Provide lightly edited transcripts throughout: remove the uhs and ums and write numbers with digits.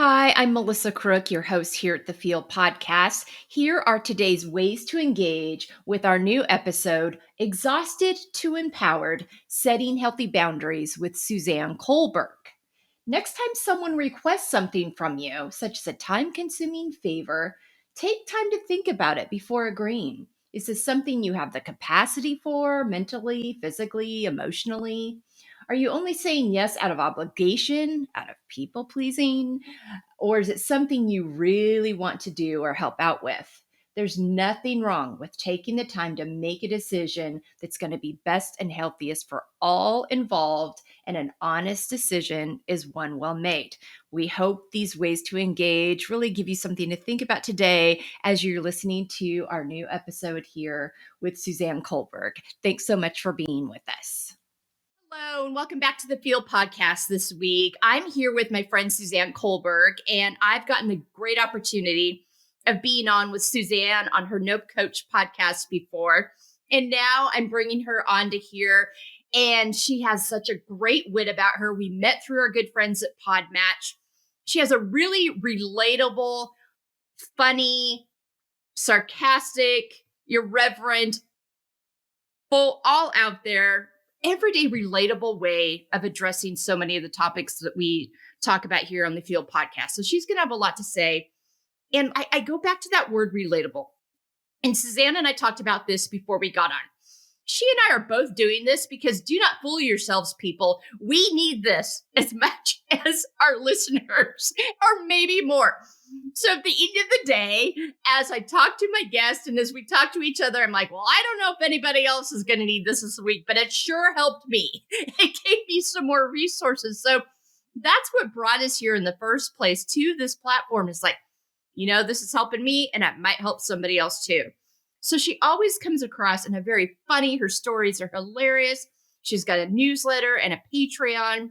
Hi, I'm Melissa Crook, your host here at the Field Podcast. Here are today's ways to engage with our new episode, Exhausted to Empowered, Setting Healthy Boundaries with Suzanne Culberg. Next time someone requests something from you, such as a time-consuming favor, take time to think about it before agreeing. Is this something you have the capacity for, mentally, physically, emotionally? Are you only saying yes out of obligation, out of people pleasing? Or is it something you really want to do or help out with? There's nothing wrong with taking the time to make a decision that's going to be best and healthiest for all involved, and an honest decision is one well made. We hope these ways to engage really give you something to think about today as you're listening to our new episode here with Suzanne Culberg. Thanks so much for being with us. Hello, and welcome back to the Field Podcast this week. I'm here with my friend Suzanne Culberg, and I've gotten the great opportunity of being on with Suzanne on her Nope Coach podcast before. And now I'm bringing her on to here, and she has such a great wit about her. We met through our good friends at Podmatch. She has a really relatable, funny, sarcastic, irreverent, full, all out there, everyday relatable way of addressing so many of the topics that we talk about here on the Field Podcast. So she's going to have a lot to say. And I go back to that word relatable. And Suzanne and I talked about this before we got on. She and I are both doing this because do not fool yourselves, people. We need this as much as our listeners, or maybe more. So at the end of the day, as I talk to my guest and as we talk to each other, I'm like, well, I don't know if anybody else is going to need this week, but it sure helped me. It gave me some more resources. So that's what brought us here in the first place to this platform. Is like, this is helping me and it might help somebody else too. So she always comes across in a very funny, her stories are hilarious. She's got a newsletter and a Patreon.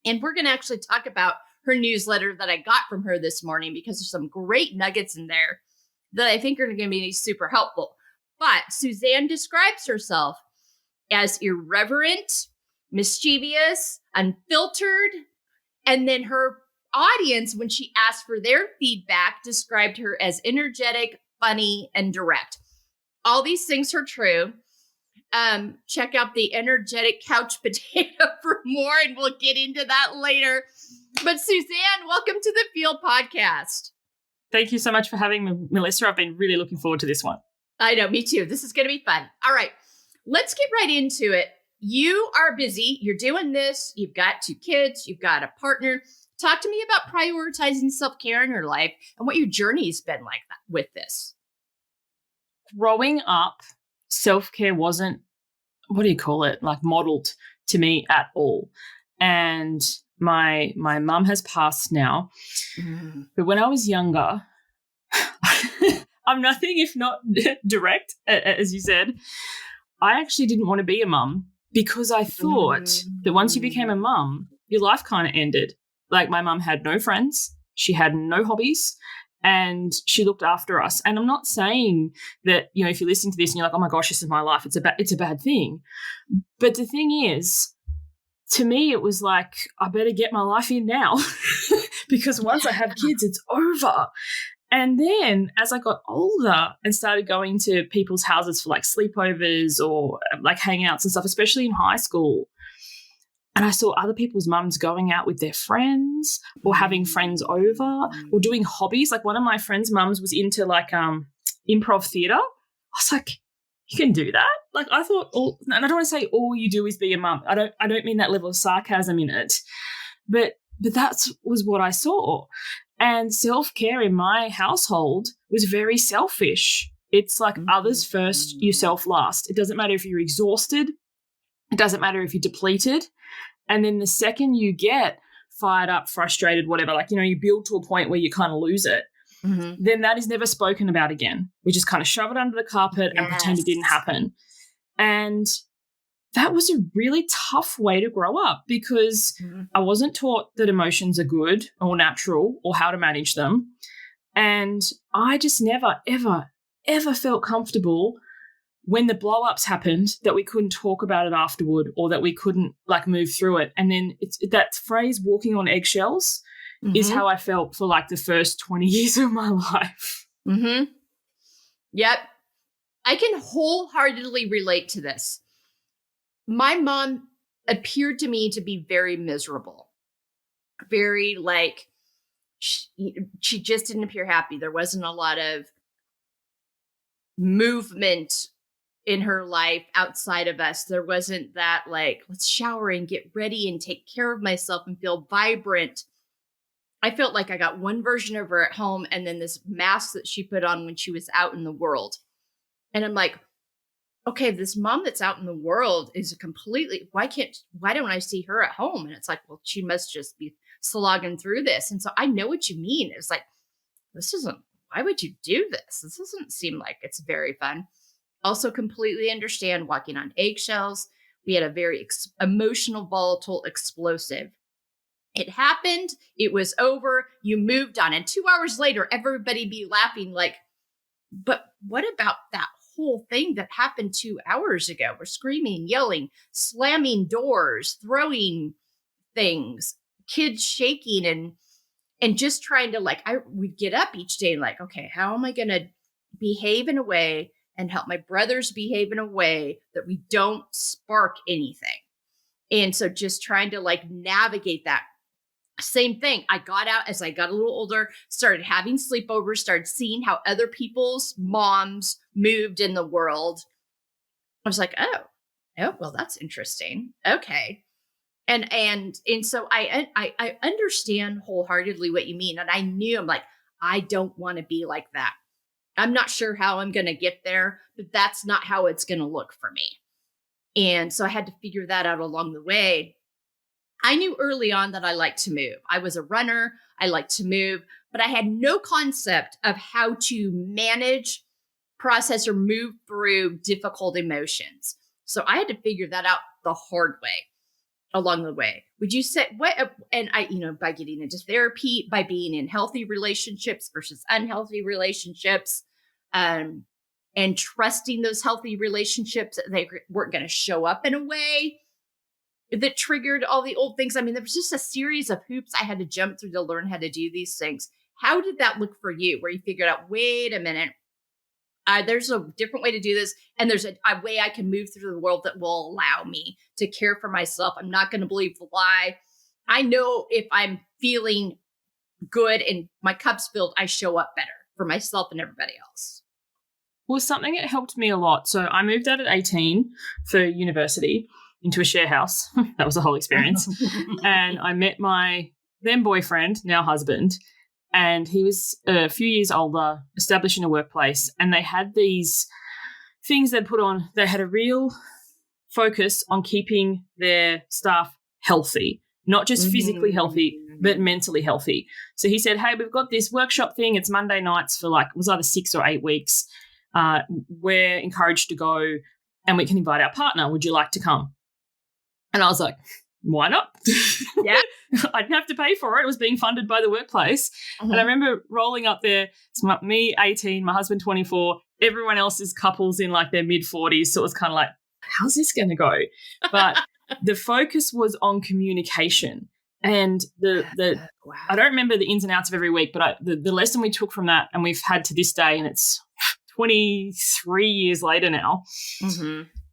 And we're going to actually talk about her newsletter that I got from her this morning because there's some great nuggets in there that I think are going to be super helpful. But Suzanne describes herself as irreverent, mischievous, unfiltered. And then her audience, when she asked for their feedback, described her as energetic, funny, and direct. All these things are true. Check out the energetic couch potato for more, and we'll get into that later. But Suzanne, welcome to the Field Podcast. Thank you so much for having me, Melissa. I've been really looking forward to this one. I know, me too. This is going to be fun. All right, let's get right into it. You are busy. You're doing this. You've got 2 kids. You've got a partner. Talk to me about prioritizing self-care in your life and what your journey has been like that with this. Growing up, self-care wasn't, like modeled to me at all. And my mum has passed now. But when I was younger, I'm nothing if not direct, as you said. I actually didn't want to be a mum because I thought that once you became a mum, your life kind of ended. Like my mum had no friends. She had no hobbies. And she looked after us. And I'm not saying that, if you're listening to this and you're like, oh my gosh, this is my life, it's a bad thing. But the thing is, to me, it was like, I better get my life in now because once I have kids, it's over. And then as I got older and started going to people's houses for like sleepovers or like hangouts and stuff, especially in high school, and I saw other people's mums going out with their friends or having friends over or doing hobbies. Like one of my friends' mums was into like improv theatre. I was like, you can do that? Like I thought, and I don't want to say all you do is be a mum. I don't mean that level of sarcasm in it. But that was what I saw. And self-care in my household was very selfish. It's like others first, yourself last. It doesn't matter if you're exhausted. It doesn't matter if you're depleted. And then the second you get fired up, frustrated, whatever, like, you build to a point where you kind of lose it, then that is never spoken about again. We just kind of shove it under the carpet and pretend it didn't happen. And that was a really tough way to grow up because I wasn't taught that emotions are good or natural or how to manage them. And I just never, ever, ever felt comfortable when the blow-ups happened that we couldn't talk about it afterward or that we couldn't like move through it. And then it's that phrase walking on eggshells, is how I felt for like the first 20 years of my life. Yep. I can wholeheartedly relate to this. My mom appeared to me to be very miserable, very like, she just didn't appear happy. There wasn't a lot of movement in her life outside of us. There wasn't that like, let's shower and get ready and take care of myself and feel vibrant. I felt like I got one version of her at home and then this mask that she put on when she was out in the world. And I'm like, okay, this mom that's out in the world is a completely, why don't I see her at home? And it's like, well, she must just be slogging through this. And so I know what you mean. It's like, why would you do this? This doesn't seem like it's very fun. Also completely understand walking on eggshells. We had a very emotional, volatile, explosive. It happened. It was over. You moved on. And 2 hours later, everybody be laughing like, but what about that whole thing that happened 2 hours ago? We're screaming, yelling, slamming doors, throwing things, kids shaking and just trying to like, I would get up each day and like, okay, how am I going to behave in a way and help my brothers behave in a way that we don't spark anything? And so just trying to like navigate that. Same thing. I got out as I got a little older, started having sleepovers, started seeing how other people's moms moved in the world. I was like, oh, well, that's interesting. Okay. And so I understand wholeheartedly what you mean. And I knew, I'm like, I don't want to be like that. I'm not sure how I'm going to get there, but that's not how it's going to look for me. And so I had to figure that out along the way. I knew early on that I liked to move. I was a runner. I liked to move, but I had no concept of how to manage, process, or move through difficult emotions. So I had to figure that out the hard way along the way. Would you say by getting into therapy, by being in healthy relationships versus unhealthy relationships, and trusting those healthy relationships, that they weren't going to show up in a way that triggered all the old things. I mean, there was just a series of hoops I had to jump through to learn how to do these things. How did that look for you, where you figured out, wait a minute, there's a different way to do this. And there's a way I can move through the world that will allow me to care for myself. I'm not going to believe the lie. I know if I'm feeling good and my cup's filled, I show up better for myself and everybody else. Well, something that helped me a lot. So I moved out at 18 for university into a share house. That was a whole experience. And I met my then boyfriend, now husband, and he was a few years older, established in a workplace, and they had these things they'd put on. They had a real focus on keeping their staff healthy, not just physically healthy, but mentally healthy. So he said, hey, we've got this workshop thing. It's Monday nights for it was either 6 or 8 weeks. We're encouraged to go and we can invite our partner. Would you like to come? And I was like, why not? Yeah. I didn't have to pay for it. It was being funded by the workplace. And I remember rolling up there. It's me, 18, my husband, 24. Everyone else is couples in their mid-40s. So it was kind of like, how's this going to go? But the focus was on communication. And Wow. I don't remember the ins and outs of every week, but the lesson we took from that, and we've had to this day, and it's 23 years later now,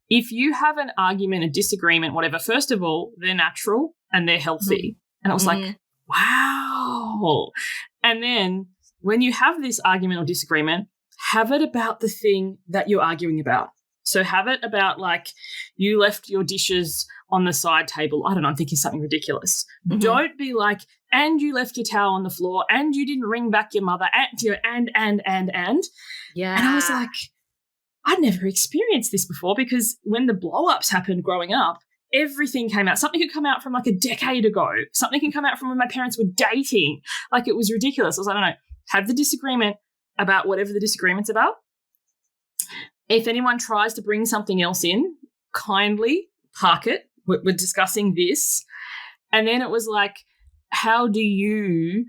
if you have an argument, a disagreement, whatever, first of all, they're natural and they're healthy. And I was like, wow. And then when you have this argument or disagreement, have it about the thing that you're arguing about. So have it about you left your dishes on the side table. I don't know, I'm thinking something ridiculous. Don't be like, and you left your towel on the floor, and you didn't ring back your mother, and. Yeah. And I was like, I'd never experienced this before, because when the blow-ups happened growing up, everything came out. Something could come out from a decade ago. Something can come out from when my parents were dating. It was ridiculous. I was like, no, have the disagreement about whatever the disagreement's about. If anyone tries to bring something else in, kindly park it. We're discussing this. And then it was how do you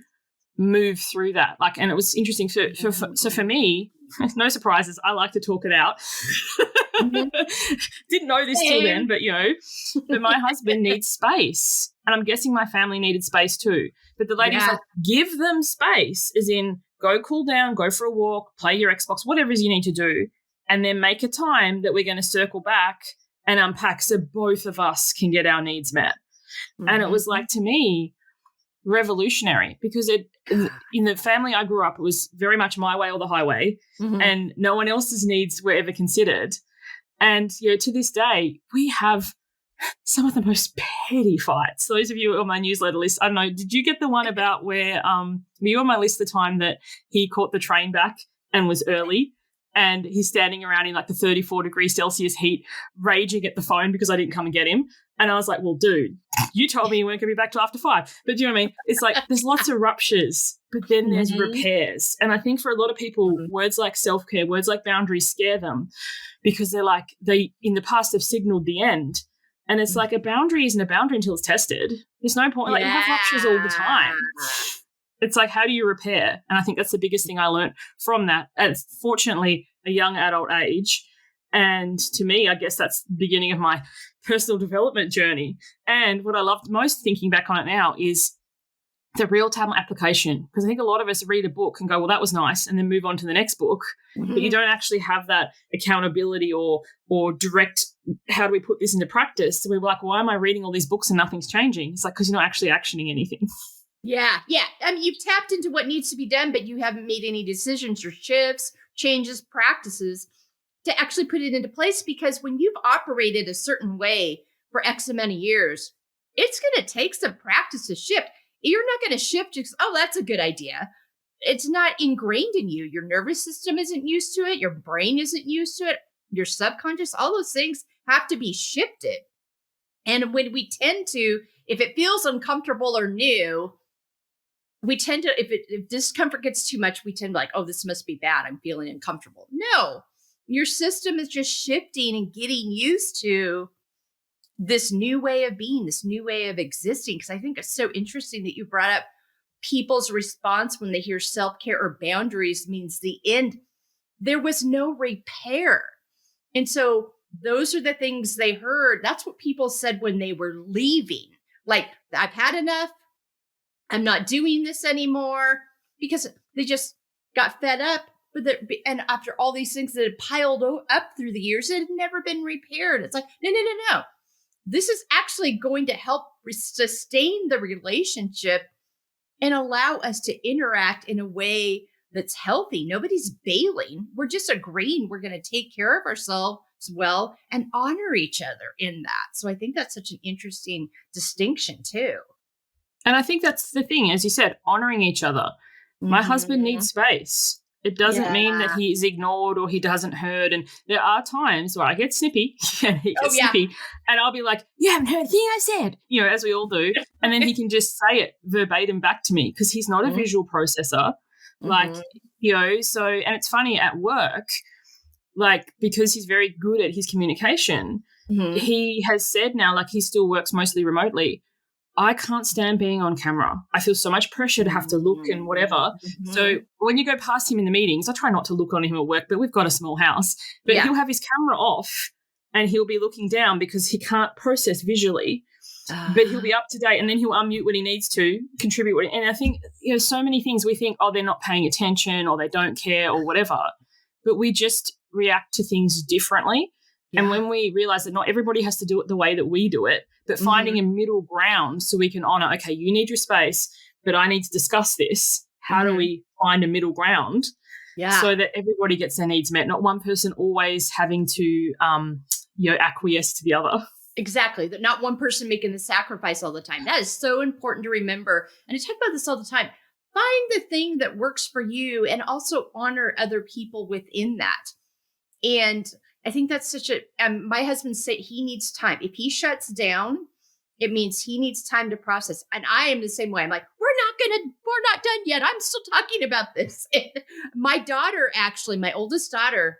move through that? And it was interesting. So for me, no surprises, I like to talk it out. Mhm. Didn't know this till then, Same. but but my husband needs space. And I'm guessing my family needed space too. But the lady's Yeah. like, give them space, as in go cool down, go for a walk, play your Xbox, whatever it is you need to do. And then make a time that we're going to circle back and unpack so both of us can get our needs met. And it was Mhm. like, to me, revolutionary, because in the family I grew up, it was very much my way or the highway, Mhm. and no one else's needs were ever considered. And to this day, we have some of the most petty fights. Those of you on my newsletter list, I don't know, did you get the one about where were you on my list the time that he caught the train back and was early? And he's standing around in like the 34 degrees Celsius heat, raging at the phone because I didn't come and get him. And I was like, well, dude, you told me you weren't going to be back till after 5. But do you know what I mean? It's like there's lots of ruptures, but then there's Mhm. repairs. And I think for a lot of people, Mhm. words like self-care, words like boundaries scare them, because they in the past have signaled the end. And it's like, a boundary isn't a boundary until it's tested. There's no point. Like, you have ruptures all the Yeah. time. It's like, how do you repair? And I think that's the biggest thing I learned from that. It's fortunately a young adult age. And to me, I guess that's the beginning of my personal development journey. And what I loved most thinking back on it now is the real time application. Because I think a lot of us read a book and go, well, that was nice, and then move on to the next book. But you Mhm. don't actually have that accountability or direct, how do we put this into practice? So we're like, why am I reading all these books and nothing's changing? It's like, because you're not actually actioning anything. Yeah, yeah. I mean, you've tapped into what needs to be done, but you haven't made any decisions or shifts, changes, practices to actually put it into place. Because when you've operated a certain way for X amount of years, it's going to take some practice to shift. You're not going to shift just, oh, that's a good idea. It's not ingrained in you. Your nervous system isn't used to it. Your brain isn't used to it. Your subconscious, all those things have to be shifted. And when we tend to, if it feels uncomfortable or new, we tend to, if discomfort gets too much, we tend to like, oh, this must be bad, I'm feeling uncomfortable. No, your system is just shifting and getting used to this new way of being, this new way of existing. Because I think it's so interesting that you brought up people's response when they hear self-care or boundaries means the end. There was no repair. And so those are the things they heard. That's what people said when they were leaving. Like, I've had enough. I'm not doing this anymore, because they just got fed up. And after all these things that had piled up through the years, it had never been repaired. It's like, no, no, no, no. This is actually going to help sustain the relationship and allow us to interact in a way that's healthy. Nobody's bailing. We're just agreeing we're going to take care of ourselves well and honor each other in that. So I think that's such an interesting distinction, too. And I think that's the thing, as you said, honoring each other. My husband Mm-hmm. needs space. It doesn't Yeah. mean that he is ignored or he doesn't heard. And there are times where I get snippy and he Oh, gets yeah. snippy, and I'll be like, you haven't heard a thing I said, as we all do. And then he can just say it verbatim back to me, because he's not a visual processor. Like, Mm-hmm. so, and it's funny at work, like, because he's very good at his communication, Mm-hmm. he has said now, like, he still works mostly remotely. I can't stand being on camera. I feel so much pressure to have to look and whatever. So Mm-hmm. when you go past him in the meetings, I try not to look on him at work, but we've got a small house. But Yeah. he'll have his camera off and he'll be looking down because he can't process visually. But he'll be up to date, and then he'll unmute when he needs to, contribute. And I think, so many things we think, oh, they're not paying attention or they don't care or whatever. But we just react to things differently. And Yeah. when we realize that not everybody has to do it the way that we do it, but Mm-hmm. finding a middle ground so we can honor, okay, you need your space, but I need to discuss this. How do Mm-hmm. we find a middle ground Yeah. so that everybody gets their needs met, not one person always having to, acquiesce to the other? Exactly. That not one person making the sacrifice all the time. That is so important to remember. And I talk about this all the time. Find the thing that works for you and also honor other people within that. And I think that's such a, my husband said he needs time. If he shuts down, it means he needs time to process. And I am the same way. I'm like, we're not done yet. I'm still talking about this. My daughter, actually, my oldest daughter,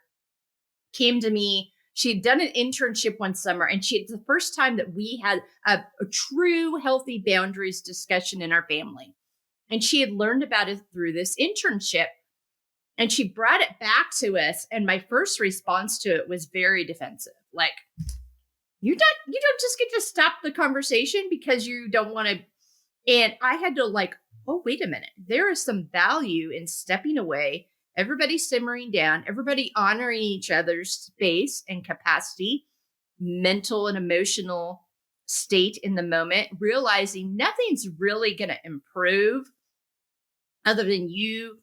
came to me. She had done an internship one summer, and it's the first time that we had a true healthy boundaries discussion in our family. And she had learned about it through this internship. And she brought it back to us. And my first response to it was very defensive. Like, you don't just get to stop the conversation because you don't want to. And I had to like, oh, wait a minute. There is some value in stepping away, everybody simmering down, everybody honoring each other's space and capacity, mental and emotional state in the moment, realizing nothing's really going to improve other than you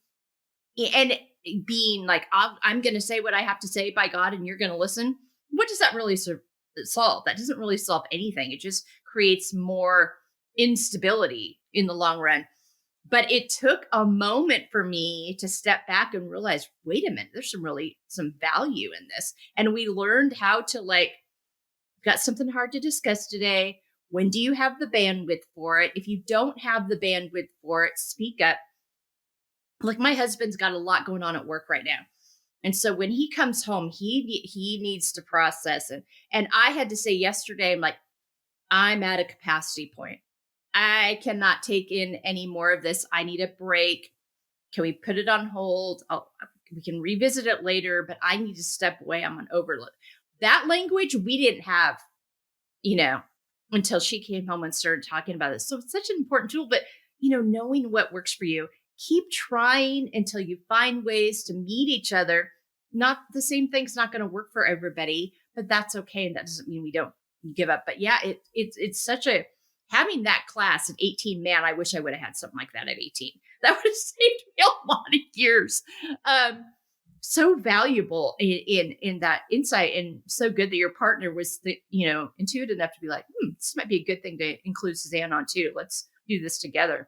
and being like, I'm going to say what I have to say by God, and you're going to listen. What does that really solve? That doesn't really solve anything. It just creates more instability in the long run. But it took a moment for me to step back and realize, wait a minute, there's some value in this. And we learned how to like, got something hard to discuss today. When do you have the bandwidth for it? If you don't have the bandwidth for it, speak up. Like my husband's got a lot going on at work right now. And so when he comes home, he needs to process it. And I had to say yesterday, I'm like, I'm at a capacity point. I cannot take in any more of this. I need a break. Can we put it on hold? We can revisit it later, but I need to step away. I'm on overload. That language we didn't have, until she came home and started talking about this. So it's such an important tool, but knowing what works for you, keep trying until you find ways to meet each other. Not the same thing's not going to work for everybody, but that's okay. And that doesn't mean we don't give up. But yeah, it's such a, having that class at 18, man, I wish I would have had something like that at 18. That would have saved me a lot of years. So valuable in that insight, and so good that your partner was intuitive enough to be like, this might be a good thing to include Suzanne on too. Let's do this together.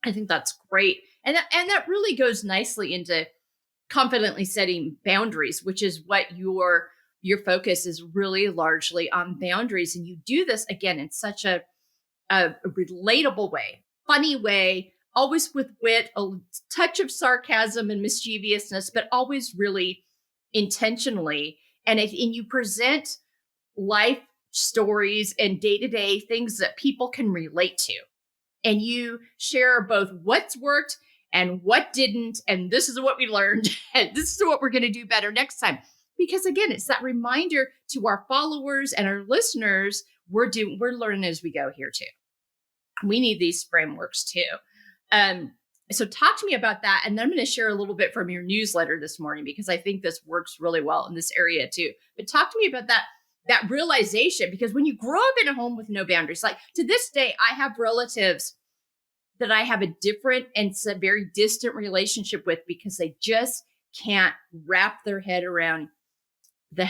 I think that's great. And that really goes nicely into confidently setting boundaries, which is what your focus is really largely on boundaries. And you do this again in such a relatable way, funny way, always with wit, a touch of sarcasm and mischievousness, but always really intentionally. And you present life stories and day-to-day things that people can relate to. And you share both what's worked and what didn't. And this is what we learned. And this is what we're going to do better next time. Because again, it's that reminder to our followers and our listeners, we're learning as we go here too. We need these frameworks too. So talk to me about that. And then I'm going to share a little bit from your newsletter this morning, because I think this works really well in this area too. But talk to me about that realization, because when you grow up in a home with no boundaries, like to this day, I have relatives that I have a different and a very distant relationship with because they just can't wrap their head around the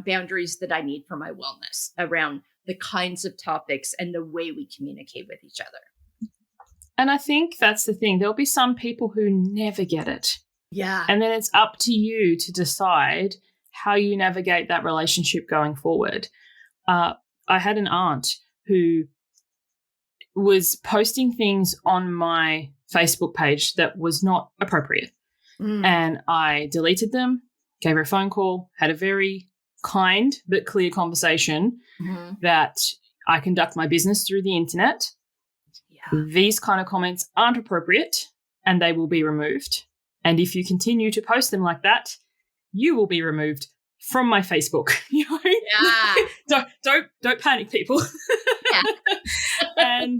boundaries that I need for my wellness, around the kinds of topics and the way we communicate with each other. And I think that's the thing. There'll be some people who never get it. Yeah. And then it's up to you to decide how you navigate that relationship going forward. I had an aunt who was posting things on my Facebook page that was not appropriate. And I deleted them, gave her a phone call, had a very kind but clear conversation that I conduct my business through the internet. Yeah. These kind of comments aren't appropriate and they will be removed. And if you continue to post them like that, you will be removed from my Facebook. Yeah. Don't panic, people. Yeah. And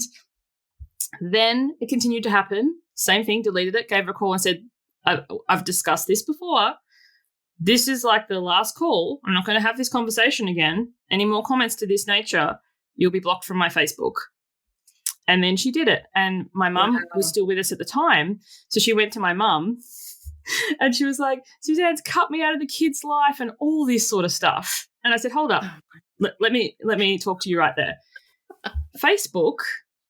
then it continued to happen. Same thing, deleted it, gave her a call and said, I've discussed this before. This is like the last call. I'm not going to have this conversation again. Any more comments to this nature, you'll be blocked from my Facebook. And then she did it. And my mum was still with us at the time. So she went to my mum and she was like, Suzanne's cut me out of the kid's life and all this sort of stuff. And I said, hold up. Let me talk to you right there. Facebook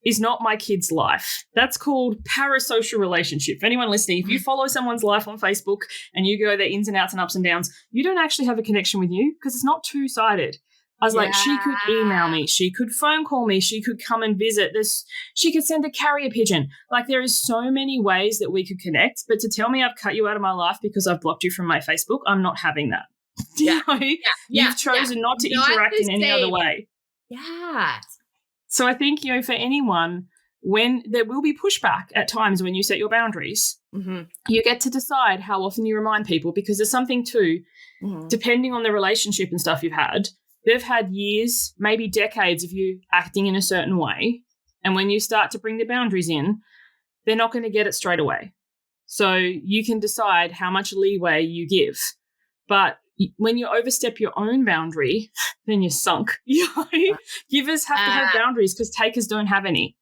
is not my kid's life. That's called parasocial relationship. For anyone listening, if you follow someone's life on Facebook and you go their ins and outs and ups and downs, you don't actually have a connection with you because it's not two-sided. I was like, she could email me, she could phone call me, she could come and visit this, she could send a carrier pigeon. Like there is so many ways that we could connect, but to tell me I've cut you out of my life because I've blocked you from my Facebook, I'm not having that. You've chosen not to interact in any other way. Yeah. So I think, for anyone when there will be pushback at times when you set your boundaries, you get to decide how often you remind people, because there's something too, depending on the relationship and stuff you've had, they've had years, maybe decades of you acting in a certain way. And when you start to bring the boundaries in, they're not going to get it straight away. So you can decide how much leeway you give. But when you overstep your own boundary, then you're sunk. Givers have to have boundaries because takers don't have any.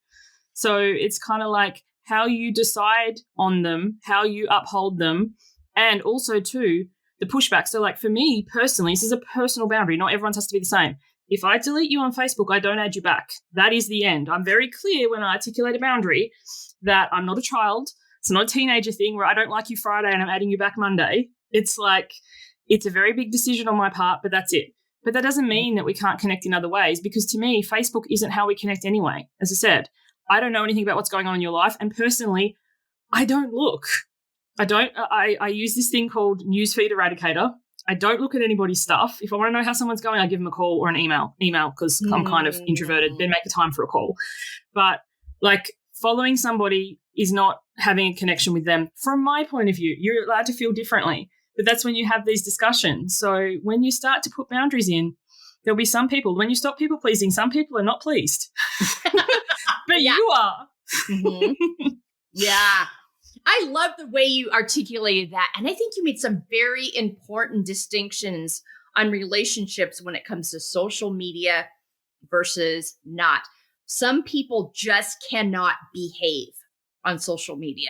So it's kind of like how you decide on them, how you uphold them, and also, too, the pushback. So, like, for me personally, this is a personal boundary. Not everyone's has to be the same. If I delete you on Facebook, I don't add you back. That is the end. I'm very clear when I articulate a boundary that I'm not a child. It's not a teenager thing where I don't like you Friday and I'm adding you back Monday. It's like, it's a very big decision on my part, but that's it. But that doesn't mean that we can't connect in other ways, because to me, Facebook isn't how we connect anyway. As I said, I don't know anything about what's going on in your life. And personally, I don't look. I use this thing called Newsfeed Eradicator. I don't look at anybody's stuff. If I want to know how someone's going, I give them a call or an email because I'm kind of introverted, then make a time for a call. But like, following somebody is not having a connection with them. From my point of view, you're allowed to feel differently, but that's when you have these discussions. So when you start to put boundaries in, there'll be some people, when you stop people pleasing, some people are not pleased. But you are. Yeah. I love the way you articulated that. And I think you made some very important distinctions on relationships when it comes to social media versus not. Some people just cannot behave on social media.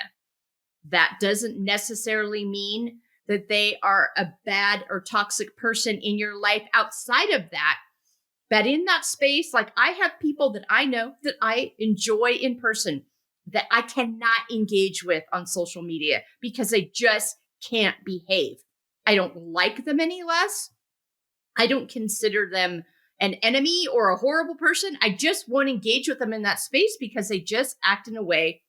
That doesn't necessarily mean that they are a bad or toxic person in your life outside of that. But in that space, like, I have people that I know that I enjoy in person that I cannot engage with on social media because they just can't behave. I don't like them any less. I don't consider them an enemy or a horrible person. I just won't engage with them in that space because they just act in a way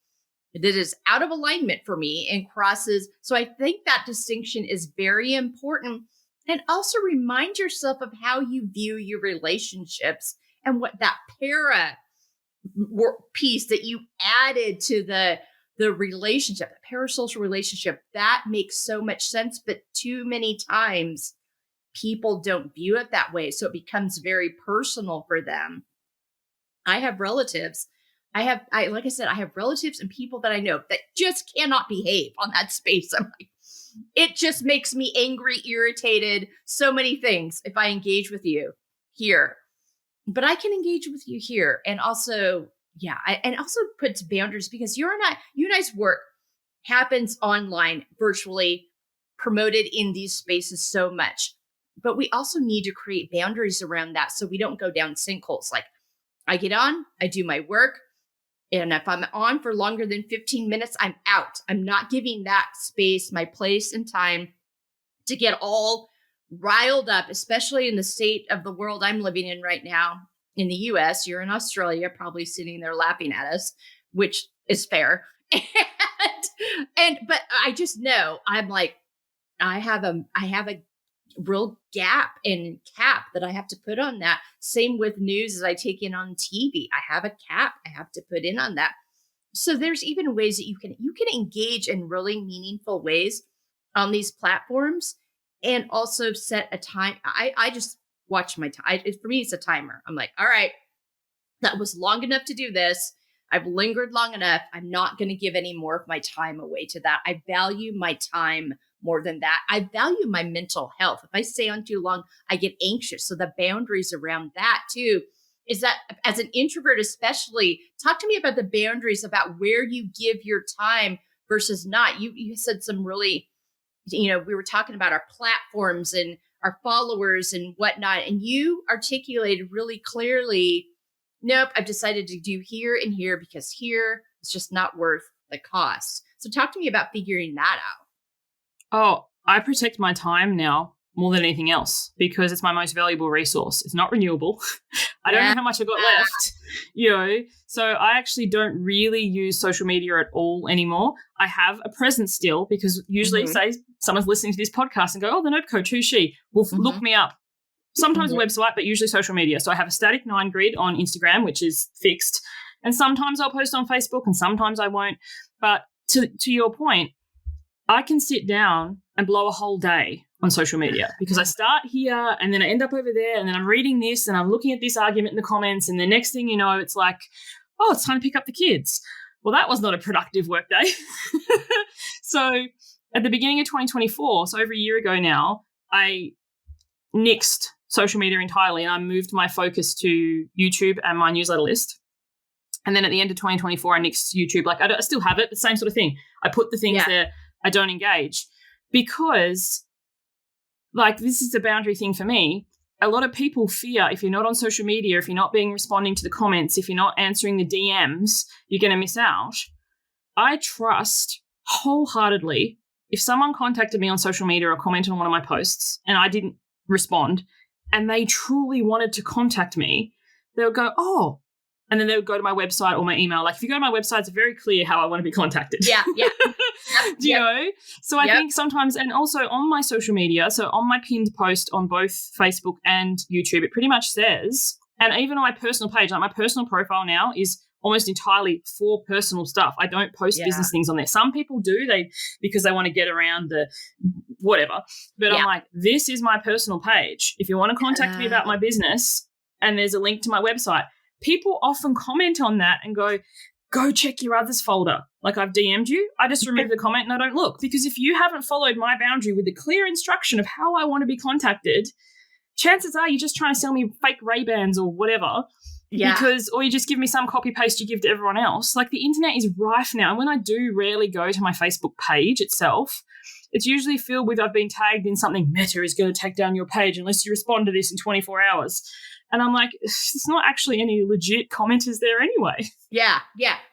that is out of alignment for me and crosses. So I think that distinction is very important. And also remind yourself of how you view your relationships and what that piece that you added to the relationship, the parasocial relationship, that makes so much sense. But too many times people don't view it that way. So it becomes very personal for them. I have relatives. Like I said, I have relatives and people that I know that just cannot behave on that space. I'm like, it just makes me angry, irritated, so many things if I engage with you here. But I can engage with you here. And also, and also puts boundaries, because you and I's work happens online, virtually, promoted in these spaces so much. But we also need to create boundaries around that so we don't go down sinkholes. Like, I get on, I do my work, and if I'm on for longer than 15 minutes, I'm out. I'm not giving that space, my place and time to get all riled up, especially in the state of the world I'm living in right now. In the US, you're in Australia, probably sitting there laughing at us, which is fair. But I just know, I'm like, I have a real gap and cap that I have to put on that. Same with news as I take in on TV. I have a cap I have to put in on that. So there's even ways that you can engage in really meaningful ways on these platforms, and also set a time. I just watch my time. For me, it's a timer. I'm like, all right, that was long enough to do this. I've lingered long enough. I'm not going to give any more of my time away to that. I value my time more than that. I value my mental health. If I stay on too long, I get anxious. So the boundaries around that too, is that as an introvert, especially, talk to me about the boundaries about where you give your time versus not. You said some really, we were talking about our platforms and our followers and whatnot, and you articulated really clearly, nope, I've decided to do here and here because here is just not worth the cost. So talk to me about figuring that out. Oh, I protect my time now more than anything else because it's my most valuable resource. It's not renewable. I don't know how much I've got left, So I actually don't really use social media at all anymore. I have a presence still because usually, say someone's listening to this podcast and go, oh, the Note Coach, who's she? Will look me up. Sometimes a website, but usually social media. So I have a static 9 grid on Instagram, which is fixed. And sometimes I'll post on Facebook and sometimes I won't. But to your point, I can sit down and blow a whole day on social media because I start here and then I end up over there and then I'm reading this and I'm looking at this argument in the comments and the next thing you know, it's like, oh, it's time to pick up the kids. Well, that was not a productive work day. So at the beginning of 2024, so over a year ago now, I nixed social media entirely and I moved my focus to YouTube and my newsletter list. And then at the end of 2024, I nixed YouTube. Like I still have it, but same sort of thing. I put the things there I don't engage because like this is a boundary thing for me. A lot of people fear if you're not on social media, if you're not responding to the comments, if you're not answering the DMs, you're going to miss out. I trust wholeheartedly if someone contacted me on social media or commented on one of my posts and I didn't respond and they truly wanted to contact me, they would go, oh, and then they would go to my website or my email. Like if you go to my website, it's very clear how I want to be contacted. Yeah. Do you know? So I think sometimes, and also on my social media, so on my pinned post on both Facebook and YouTube, it pretty much says, and even on my personal page, like my personal profile now is almost entirely for personal stuff. I don't post business things on there. Some people do, because they want to get around the whatever. But I'm like, this is my personal page. If you want to contact me about my business and there's a link to my website, people often comment on that and go check your others folder. Like I've DM'd you, I just remove the comment and I don't look. Because if you haven't followed my boundary with the clear instruction of how I want to be contacted, chances are you're just trying to sell me fake Ray-Bans or whatever. Yeah. Or you just give me some copy paste you give to everyone else. Like the internet is rife now. And when I do rarely go to my Facebook page itself, it's usually filled with I've been tagged in something, Meta is going to take down your page unless you respond to this in 24 hours. And I'm like, it's not actually any legit commenters there anyway. Yeah.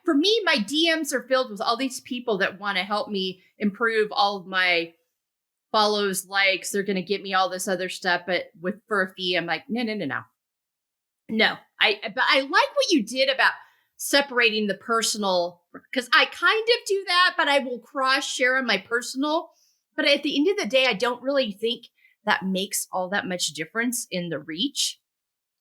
For me, my DMs are filled with all these people that want to help me improve all of my follows, likes. They're going to get me all this other stuff, but for a fee, I'm like, no. No, but I like what you did about separating the personal, because I kind of do that, but I will cross share on my personal. But at the end of the day, I don't really think that makes all that much difference in the reach.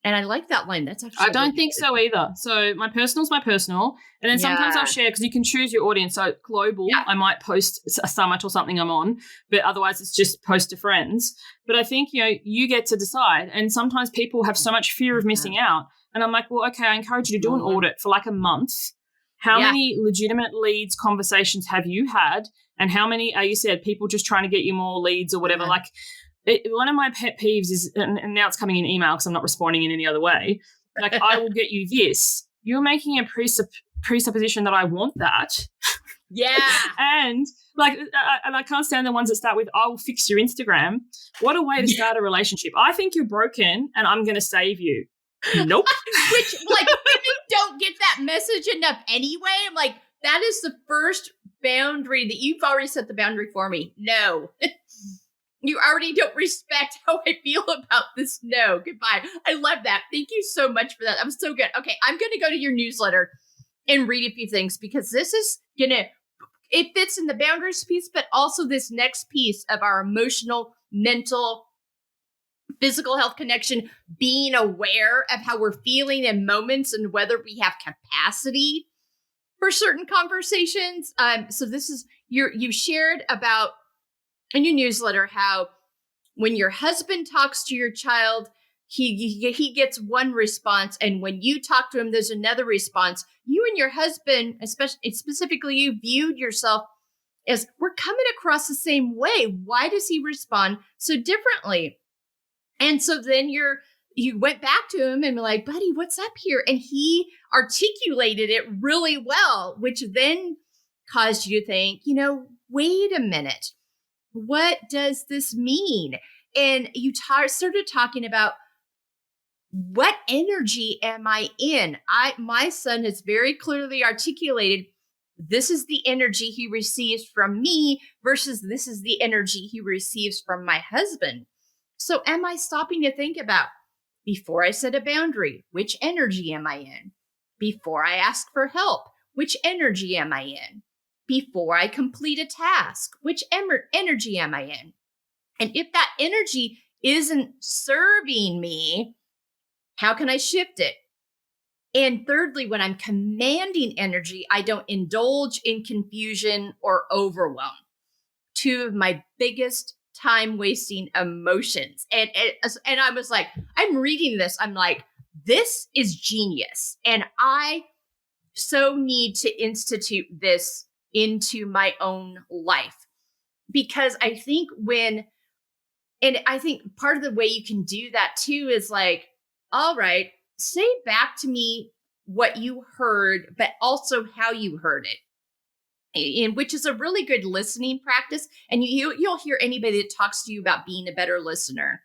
And I like that line. That's actually I don't think so either. So my personal's my personal. And then sometimes I'll share because you can choose your audience. So global, I might post a summit or something I'm on, but otherwise it's just post to friends. But I think, you get to decide. And sometimes people have so much fear of missing out. And I'm like, well, okay, I encourage you to do an audit for like a month. How many legitimate leads conversations have you had? And how many are, you said, people just trying to get you more leads or whatever? Like, one of my pet peeves is, and now it's coming in email because I'm not responding in any other way, like, I will get you this. You're making a presupposition that I want that. Yeah. And I can't stand the ones that start with, I will fix your Instagram. What a way to start a relationship. I think you're broken and I'm going to save you. Nope. Which, like, women don't get that message enough anyway. I'm like, that is the first boundary that you've already set the boundary for me. No. You already don't respect how I feel about this. No, goodbye. I love that. Thank you so much for that. That was so good. Okay, I'm going to go to your newsletter and read a few things because this is it fits in the boundaries piece, but also this next piece of our emotional, mental, physical health connection, being aware of how we're feeling in moments and whether we have capacity for certain conversations. So this is you shared about in your newsletter how when your husband talks to your child, he gets one response, and when you talk to him, there's another response. You and your husband, specifically you, viewed yourself as we're coming across the same way. Why does he respond so differently? And so then you went back to him and were like, buddy, what's up here? And he articulated it really well, which then caused you to think, wait a minute. What does this mean? And you started talking about what energy am I in? My son has very clearly articulated, this is the energy he receives from me versus this is the energy he receives from my husband. So am I stopping to think about, before I set a boundary, which energy am I in? Before I ask for help, which energy am I in? Before I complete a task, which energy am I in? And if that energy isn't serving me, how can I shift it? And thirdly, when I'm commanding energy, I don't indulge in confusion or overwhelm. Two of my biggest time wasting emotions. And I was like, I'm reading this. I'm like, this is genius. And I so need to institute this into my own life because I think and I think part of the way you can do that too is like, all right, say back to me what you heard, but also how you heard it. And which is a really good listening practice. And you'll hear anybody that talks to you about being a better listener.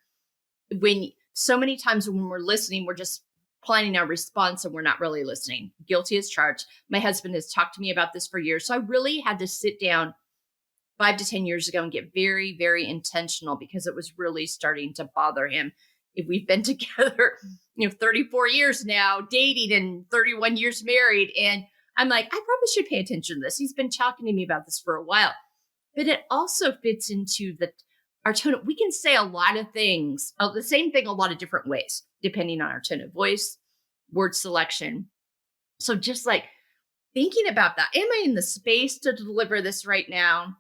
When so many times when we're listening, we're just planning our response and we're not really listening. Guilty as charged. My husband has talked to me about this for years. So I really had to sit down 5 to 10 years ago and get very, very intentional because it was really starting to bother him. If we've been together, 34 years now, dating and 31 years married. And I'm like, I probably should pay attention to this. He's been talking to me about this for a while. But it also fits into our tone. We can say a lot of things, the same thing, a lot of different ways, depending on our tone of voice, word selection. So just like thinking about that, am I in the space to deliver this right now?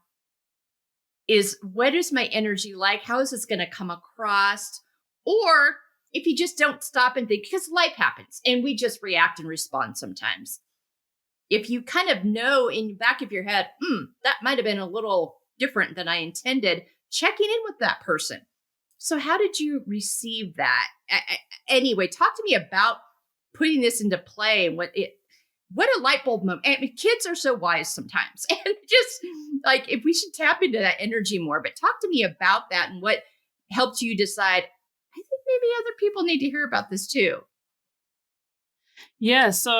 What is my energy like? How is this going to come across? Or if you just don't stop and think, because life happens and we just react and respond sometimes. If you kind of know in the back of your head, that might have been a little different than I intended, checking in with that person. So how did you receive that? Anyway, talk to me about putting this into play and what a light bulb moment. I mean, kids are so wise sometimes. And just like, if we should tap into that energy more, but talk to me about that and what helped you decide, I think maybe other people need to hear about this too. Yeah. So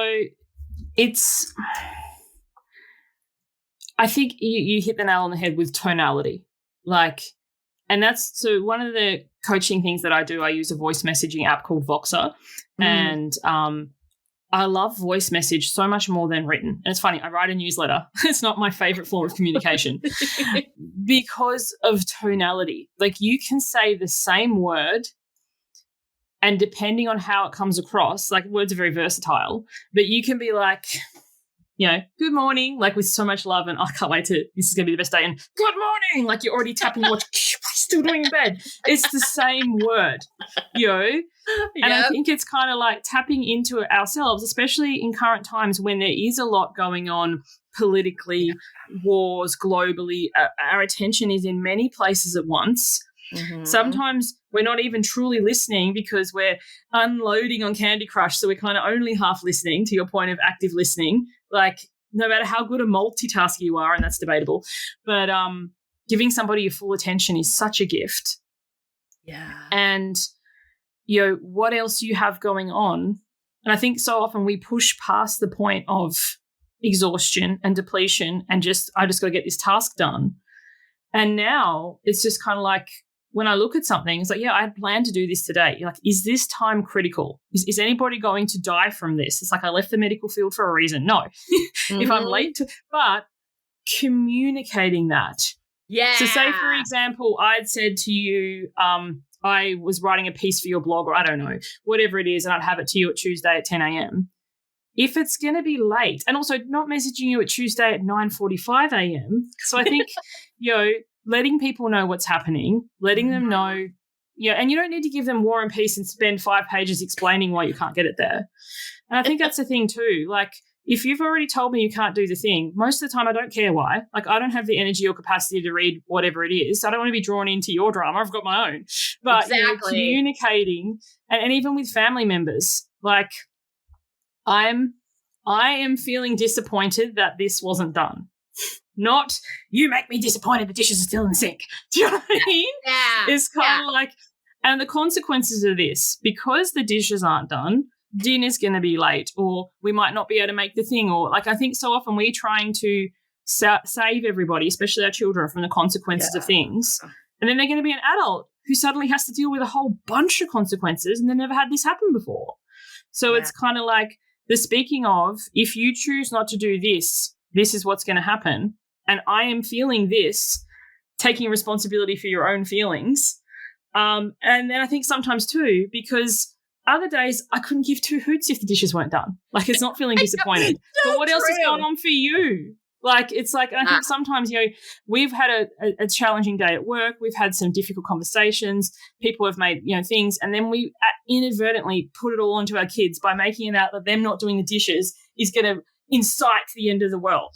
I think you hit the nail on the head with tonality. And that's so one of the coaching things that I do, I use a voice messaging app called Voxer. And I love voice message so much more than written. And it's funny, I write a newsletter. It's not my favorite form of communication because of tonality. Like you can say the same word and depending on how it comes across, like words are very versatile, but you can be like, good morning, like with so much love and I can't wait this is going to be the best day. And good morning, like you're already tapping your watch, still doing in bed. It's the same word, And I think it's kind of like tapping into it ourselves, especially in current times when there is a lot going on politically, wars globally. Our attention is in many places at once. Mm-hmm. Sometimes we're not even truly listening because we're unloading on Candy Crush, so we're kind of only half listening, to your point of active listening. Like no matter how good a multitasker you are, and that's debatable, but giving somebody your full attention is such a gift. Yeah. And what else you have going on. And I think so often we push past the point of exhaustion and depletion and I just got to get this task done. And now it's just kind of like when I look at something, it's like, I had planned to do this today. You're like, is this time critical? Is anybody going to die from this? It's like I left the medical field for a reason. No. Mm-hmm. If I'm late but communicating that. Yeah. So say, for example, I'd said to you, I was writing a piece for your blog or I don't know, whatever it is, and I'd have it to you at Tuesday at 10 a.m. If it's going to be late, and also not messaging you at Tuesday at 9:45 a.m. So I think, letting people know what's happening, letting them know, and you don't need to give them War and Peace and spend 5 pages explaining why you can't get it there. And I think that's the thing too. Like, if you've already told me you can't do the thing, most of the time I don't care why. Like, I don't have the energy or capacity to read whatever it is. I don't want to be drawn into your drama. I've got my own. But exactly. Communicating, and even with family members, like I am feeling disappointed that this wasn't done. Not, you make me disappointed the dishes are still in the sink. Do you know what I mean? Yeah. It's kind of like, and the consequences of this, because the dishes aren't done, dinner's going to be late, or we might not be able to make the thing, or like I think so often we're trying to save everybody, especially our children, from the consequences of things. And then they're going to be an adult who suddenly has to deal with a whole bunch of consequences and they never had this happen before. So it's kind of like the speaking of, if you choose not to do this, this is what's going to happen. And I am feeling this, taking responsibility for your own feelings. And then I think sometimes too, because Other days, I couldn't give two hoots if the dishes weren't done. Like, it's not feeling disappointed. So But what else is going true. on for you? Like, it's like, and I think sometimes, we've had a challenging day at work. We've had some difficult conversations. People have made, things. And then we inadvertently put it all onto our kids by making it out that them not doing the dishes is going to incite the end of the world.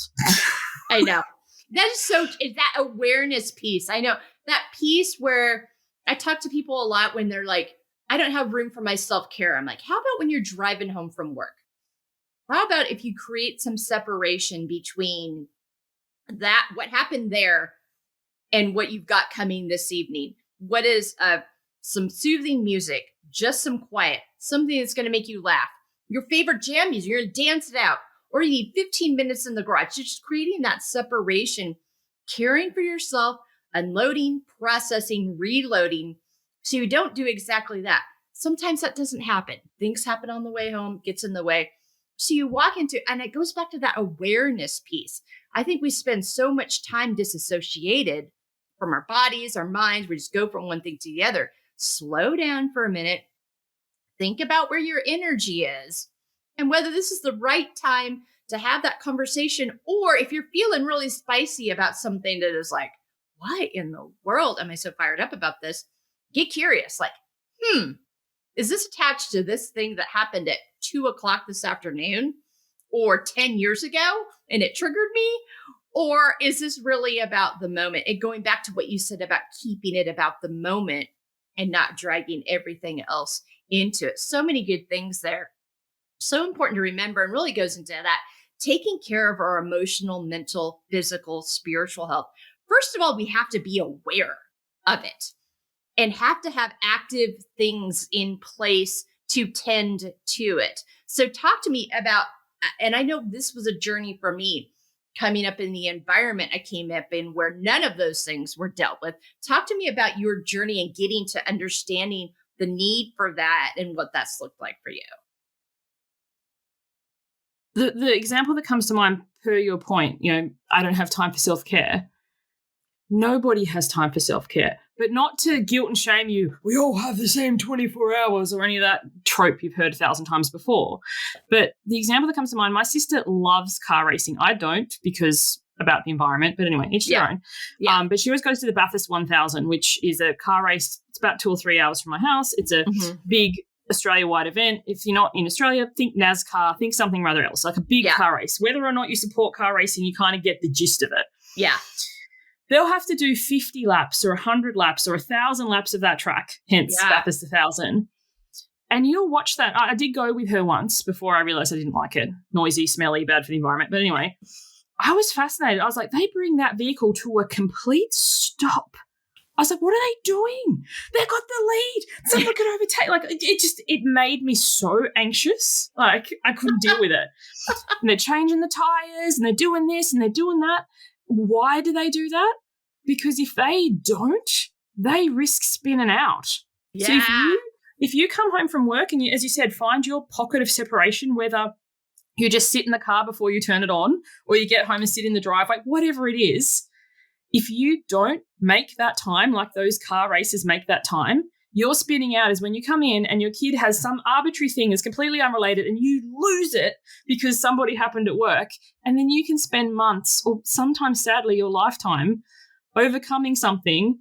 I know. That is that awareness piece. I know that piece where I talk to people a lot when they're like, I don't have room for my self-care. I'm like, how about when you're driving home from work? How about if you create some separation between that, what happened there, and what you've got coming this evening? What is some soothing music, just some quiet, something that's going to make you laugh, your favorite jam music, you're going to dance it out, or you need 15 minutes in the garage. Just creating that separation, caring for yourself, unloading, processing, reloading, so you don't do exactly that. Sometimes that doesn't happen. Things happen on the way home, gets in the way. So you walk into, and it goes back to that awareness piece. I think we spend so much time disassociated from our bodies, our minds. We just go from one thing to the other. Slow down for a minute. Think about where your energy is and whether this is the right time to have that conversation, or if you're feeling really spicy about something that is like, why in the world am I so fired up about this? Get curious. Like, is this attached to this thing that happened at 2:00 this afternoon or 10 years ago and it triggered me? Or is this really about the moment? And going back to what you said about keeping it about the moment and not dragging everything else into it. So many good things there. So important to remember, and really goes into that taking care of our emotional, mental, physical, spiritual health. First of all, we have to be aware of it and have to have active things in place to tend to it. So talk to me about, and I know this was a journey for me coming up in the environment I came up in where none of those things were dealt with. Talk to me about your journey and getting to understanding the need for that and what that's looked like for you. The example that comes to mind per your point, I don't have time for self-care. Nobody has time for self-care, but not to guilt and shame you. We all have the same 24 hours or any of that trope you've heard 1,000 times before. But the example that comes to mind, my sister loves car racing. I don't, because about the environment, but anyway, each their own. Yeah. But she always goes to the Bathurst 1000, which is a car race. It's about 2 or 3 hours from my house. It's a big Australia-wide event. If you're not in Australia, think NASCAR, think something rather else, like a big car race. Whether or not you support car racing, you kind of get the gist of it. Yeah. They'll have to do 50 laps or 100 laps or 1,000 laps of that track, hence Bathurst 1000. And you'll watch that. I did go with her once before I realized I didn't like it. Noisy, smelly, bad for the environment. But anyway, I was fascinated. I was like, they bring that vehicle to a complete stop. I was like, what are they doing? They got the lead. Someone could overtake. Like, it made me so anxious. Like, I couldn't deal with it. And they're changing the tires and they're doing this and they're doing that. Why do they do that? Because if they don't, they risk spinning out. Yeah. So if you come home from work and you, as you said, find your pocket of separation, whether you just sit in the car before you turn it on or you get home and sit in the driveway, whatever it is, if you don't make that time, like those car races make that time, you're spinning out is when you come in and your kid has some arbitrary thing that's completely unrelated and you lose it because somebody happened at work, and then you can spend months or sometimes, sadly, your lifetime overcoming something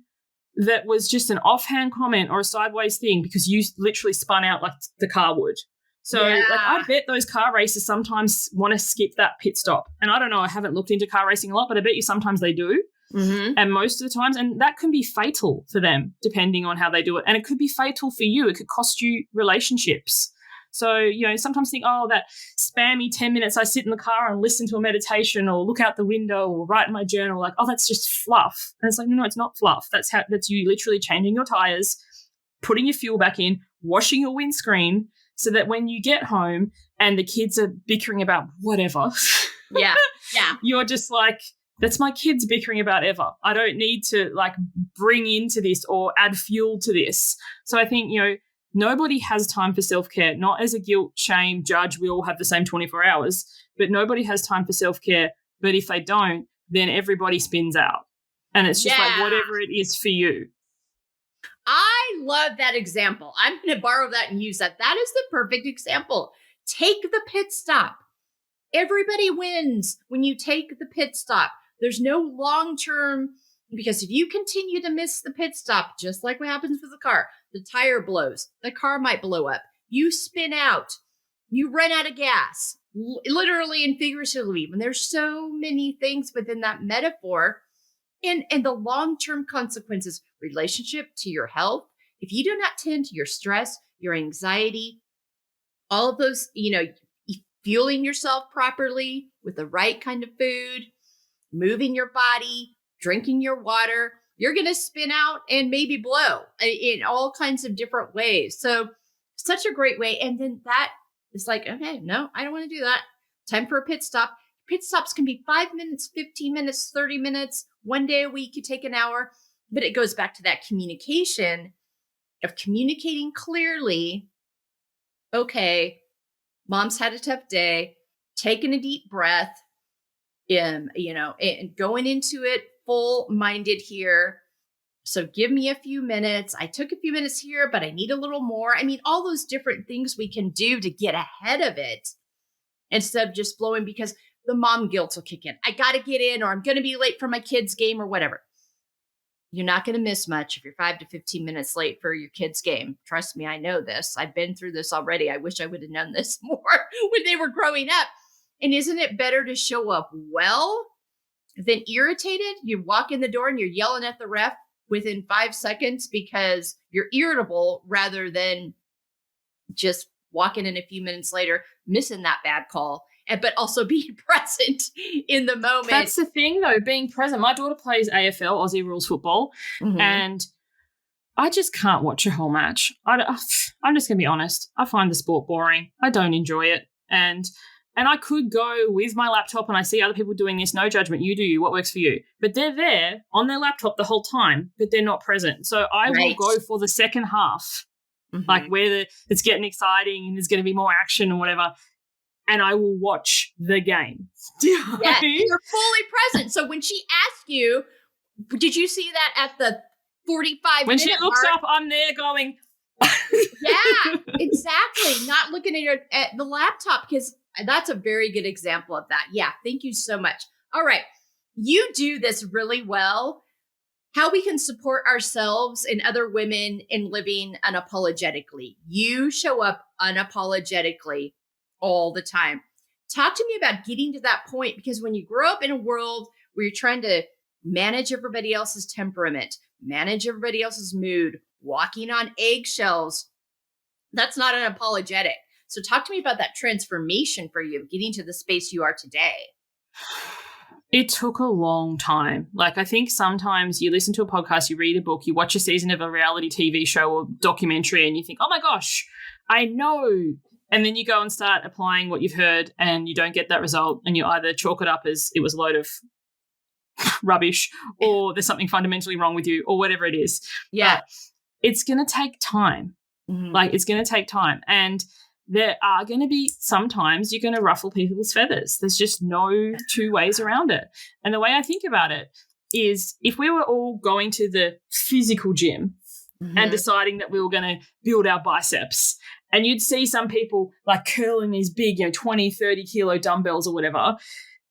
that was just an offhand comment or a sideways thing because you literally spun out like the car would. So I bet those car races sometimes want to skip that pit stop. And I don't know, I haven't looked into car racing a lot, but I bet you sometimes they do. And most of the times, and that can be fatal for them depending on how they do it. And it could be fatal for you. It could cost you relationships. So, sometimes think, that spammy 10 minutes I sit in the car and listen to a meditation or look out the window or write in my journal, like, that's just fluff. And it's like, no, it's not fluff. That's you literally changing your tires, putting your fuel back in, washing your windscreen so that when you get home and the kids are bickering about whatever, you're just like, that's my kids bickering about ever. I don't need to bring into this or add fuel to this. So I think, nobody has time for self-care, not as a guilt, shame, judge. We all have the same 24 hours, but nobody has time for self-care. But if they don't, then everybody spins out. And it's just like whatever it is for you. I love that example. I'm going to borrow that and use that. That is the perfect example. Take the pit stop. Everybody wins when you take the pit stop. There's no long-term, because if you continue to miss the pit stop, just like what happens with the car, the tire blows, the car might blow up, you spin out, you run out of gas, literally and figuratively. And there's so many things within that metaphor, and the long-term consequences, relationship to your health. If you do not tend to your stress, your anxiety, all of those, fueling yourself properly with the right kind of food, moving your body, drinking your water, you're going to spin out and maybe blow in all kinds of different ways. So, such a great way. And then that is like, okay, no, I don't want to do that. Time for a pit stop. Pit stops can be 5 minutes, 15 minutes, 30 minutes. One day a week, you take an hour. But it goes back to that communication of communicating clearly. Okay, mom's had a tough day, taking a deep breath, and going into it full-minded here. So give me a few minutes. I took a few minutes here, but I need a little more. I mean, all those different things we can do to get ahead of it instead of just blowing because the mom guilt will kick in. I got to get in, or I'm going to be late for my kid's game, or whatever. You're not going to miss much if you're 5 to 15 minutes late for your kid's game. Trust me, I know this. I've been through this already. I wish I would have known this more when they were growing up. And isn't it better to show up well than irritated? You walk in the door and you're yelling at the ref within 5 seconds because you're irritable, rather than just walking in a few minutes later, missing that bad call, but also being present in the moment. That's the thing, though, being present. My daughter plays AFL, Aussie Rules Football, and I just can't watch a whole match. I'm just going to be honest. I find the sport boring. I don't enjoy it. And I could go with my laptop and I see other people doing this. No judgment. You do you. What works for you? But they're there on their laptop the whole time, but they're not present. So I will go for the second half, like where it's getting exciting and there's going to be more action or whatever, and I will watch the game. Yeah, you're fully present. So when she asked you, did you see that at the 45 when minute she looks mark? up, I'm there going. Yeah, exactly. Not looking at the laptop, because that's a very good example of that. Yeah, thank you so much. All right, you do this really well. How we can support ourselves and other women in living unapologetically. You show up unapologetically all the time. Talk to me about getting to that point, because when you grow up in a world where you're trying to manage everybody else's temperament, manage everybody else's mood, walking on eggshells, that's not unapologetic. So talk to me about that transformation for you, getting to the space you are today. It took a long time. Like, I think sometimes you listen to a podcast, you read a book, you watch a season of a reality TV show or documentary, and you think, oh my gosh, I know. And then you go and start applying what you've heard and you don't get that result, and you either chalk it up as it was a load of rubbish, or there's something fundamentally wrong with you, or whatever it is. Yeah. But it's going to take time. Like, it's going to take time. And there are going to be sometimes you're going to ruffle people's feathers. There's just no two ways around it. And the way I think about it is, if we were all going to the physical gym and deciding that we were going to build our biceps, and you'd see some people like curling these big, 20, 30 kilo dumbbells or whatever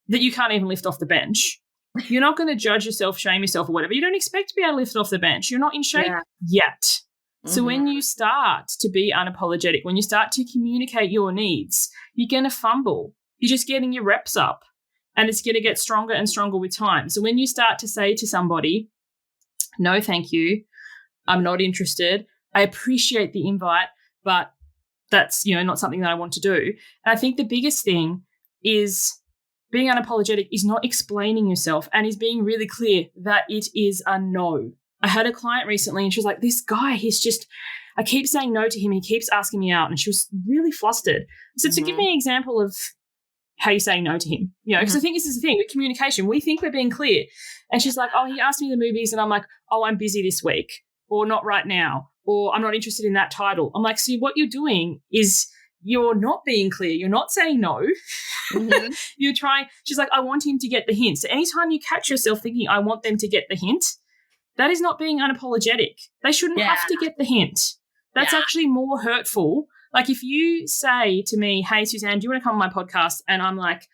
that you can't even lift off the bench. You're not going to judge yourself, shame yourself or whatever. You don't expect to be able to lift it off the bench. You're not in shape yet. So when you start to be unapologetic, when you start to communicate your needs, you're going to fumble. You're just getting your reps up, and it's going to get stronger and stronger with time. So when you start to say to somebody, no, thank you, I'm not interested, I appreciate the invite, but that's, not something that I want to do. And I think the biggest thing is being unapologetic is not explaining yourself, and is being really clear that it is a no. I had a client recently and she was like, this guy, I keep saying no to him. He keeps asking me out. And she was really flustered. I said, so give me an example of how you're saying no to him. Because I think this is the thing with communication. We think we're being clear. And she's like, oh, he asked me the movies. And I'm like, oh, I'm busy this week, or not right now, or I'm not interested in that title. I'm like, see, what you're doing is you're not being clear. You're not saying no. You're trying. She's like, I want him to get the hint. So anytime you catch yourself thinking, I want them to get the hint, That is not being unapologetic. They shouldn't have to get the hint. That's actually more hurtful. Like if you say to me, hey, Suzanne, do you want to come on my podcast? And I'm like,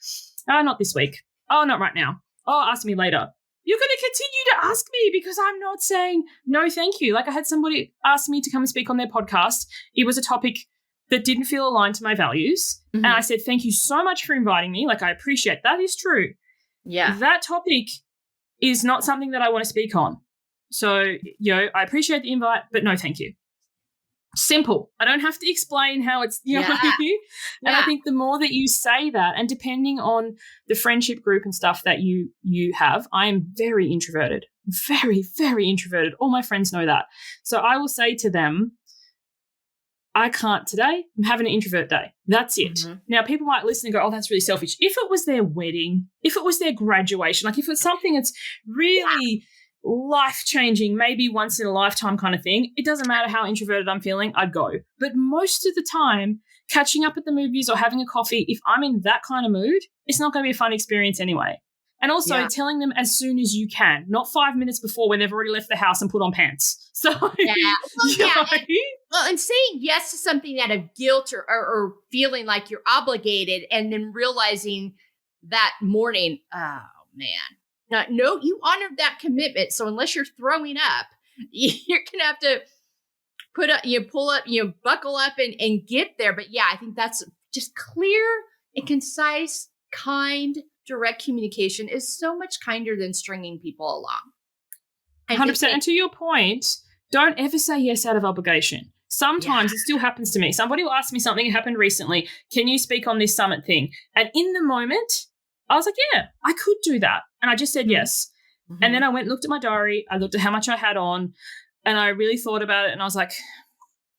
oh, not this week. Oh, not right now. Oh, ask me later. You're going to continue to ask me because I'm not saying no, thank you. Like I had somebody ask me to come and speak on their podcast. It was a topic that didn't feel aligned to my values. And I said, thank you so much for inviting me. Like I appreciate that is true. Yeah. That topic is not something that I want to speak on. So, I appreciate the invite, but no, thank you. Simple. I don't have to explain how it's, And I think the more that you say that, and depending on the friendship group and stuff that you have, I am very introverted, very, very introverted. All my friends know that. So I will say to them, I can't today. I'm having an introvert day. That's it. Now, people might listen and go, oh, that's really selfish. If it was their wedding, if it was their graduation, like if it's something that's really life-changing, maybe once in a lifetime kind of thing, it doesn't matter how introverted I'm feeling, I'd go. But most of the time, catching up at the movies or having a coffee, if I'm in that kind of mood, it's not going to be a fun experience anyway. And also telling them as soon as you can, not 5 minutes before when they've already left the house and put on pants. So, and saying yes to something out of guilt or feeling like you're obligated and then realizing that morning, oh, man. No, you honored that commitment. So unless you're throwing up, you're going to have to pull up, buckle up and get there. But yeah, I think that's just clear and concise, kind, direct communication is so much kinder than stringing people along. 100%. And to your point, don't ever say yes out of obligation. Sometimes it still happens to me. Somebody will ask me something that happened recently. Can you speak on this summit thing? And in the moment, I was like, yeah, I could do that. And I just said yes. And then I went and looked at my diary. I looked at how much I had on and I really thought about it. And I was like,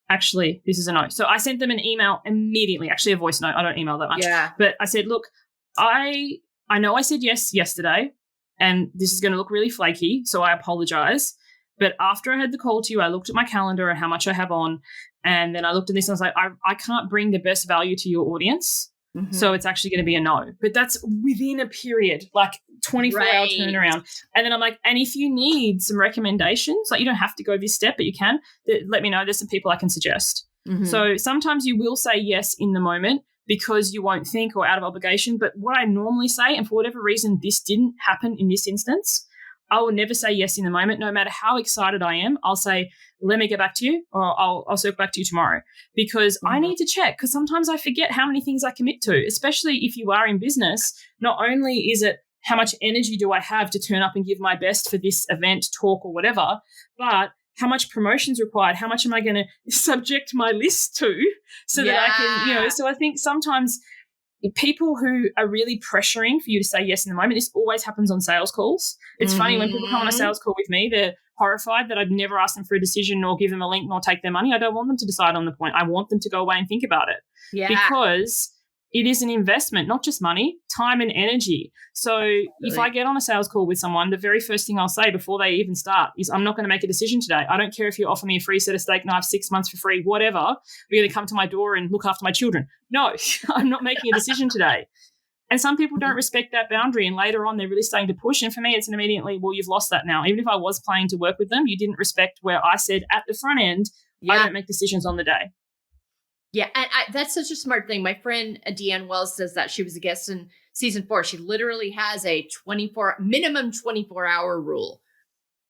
actually, this is a no. So I sent them an email immediately, actually a voice note. I don't email that much. Yeah. But I said, look, I know I said yes yesterday and this is going to look really flaky. So I apologize. But after I had the call to you, I looked at my calendar and how much I have on. And then I looked at this and I was like, I can't bring the best value to your audience. So it's actually going to be a no. But that's within a period, like 24-hour turnaround. And then I'm like, and if you need some recommendations, like you don't have to go this step, but you can, let me know. There's some people I can suggest. So sometimes you will say yes in the moment because you won't think or out of obligation. But what I normally say, and for whatever reason this didn't happen in this instance, I will never say yes in the moment. No matter how excited I am, I'll say, let me get back to you, or I'll circle back to you tomorrow, because I need to check, because sometimes I forget how many things I commit to, especially if you are in business. Not only is it how much energy do I have to turn up and give my best for this event, talk, or whatever, but how much promotion's required, how much am I going to subject my list to so that I can, so I think sometimes people who are really pressuring for you to say yes in the moment, this always happens on sales calls. It's funny when people come on a sales call with me, they're horrified that I'd never ask them for a decision nor give them a link nor take their money. I don't want them to decide on the point. I want them to go away and think about it. Because it is an investment, not just money, time and energy. So if I get on a sales call with someone, the very first thing I'll say before they even start is, I'm not going to make a decision today. I don't care if you offer me a free set of steak knives 6 months for free, whatever. You're going to come to my door and look after my children. No, I'm not making a decision today. And some people don't respect that boundary, and later on they're really starting to push. And for me, it's an immediately, well, you've lost that now. Even if I was planning to work with them, you didn't respect where I said at the front end, I don't make decisions on the day. Yeah, and that's such a smart thing. My friend Deanne Wells says that. She was a guest in season 4. She literally has a minimum 24-hour rule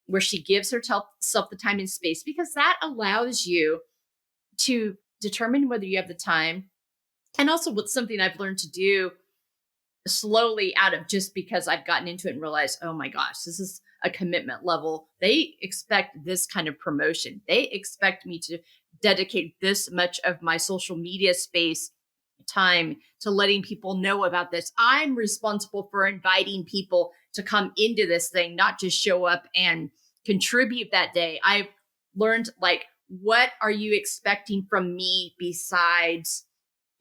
where she gives herself the time and space, because that allows you to determine whether you have the time. And also what's something I've learned to do slowly out of just because I've gotten into it and realized, oh my gosh, this is a commitment level. They expect this kind of promotion. They expect me to dedicate this much of my social media space time to letting people know about this. I'm responsible for inviting people to come into this thing, not just show up and contribute that day. I've learned, like, what are you expecting from me besides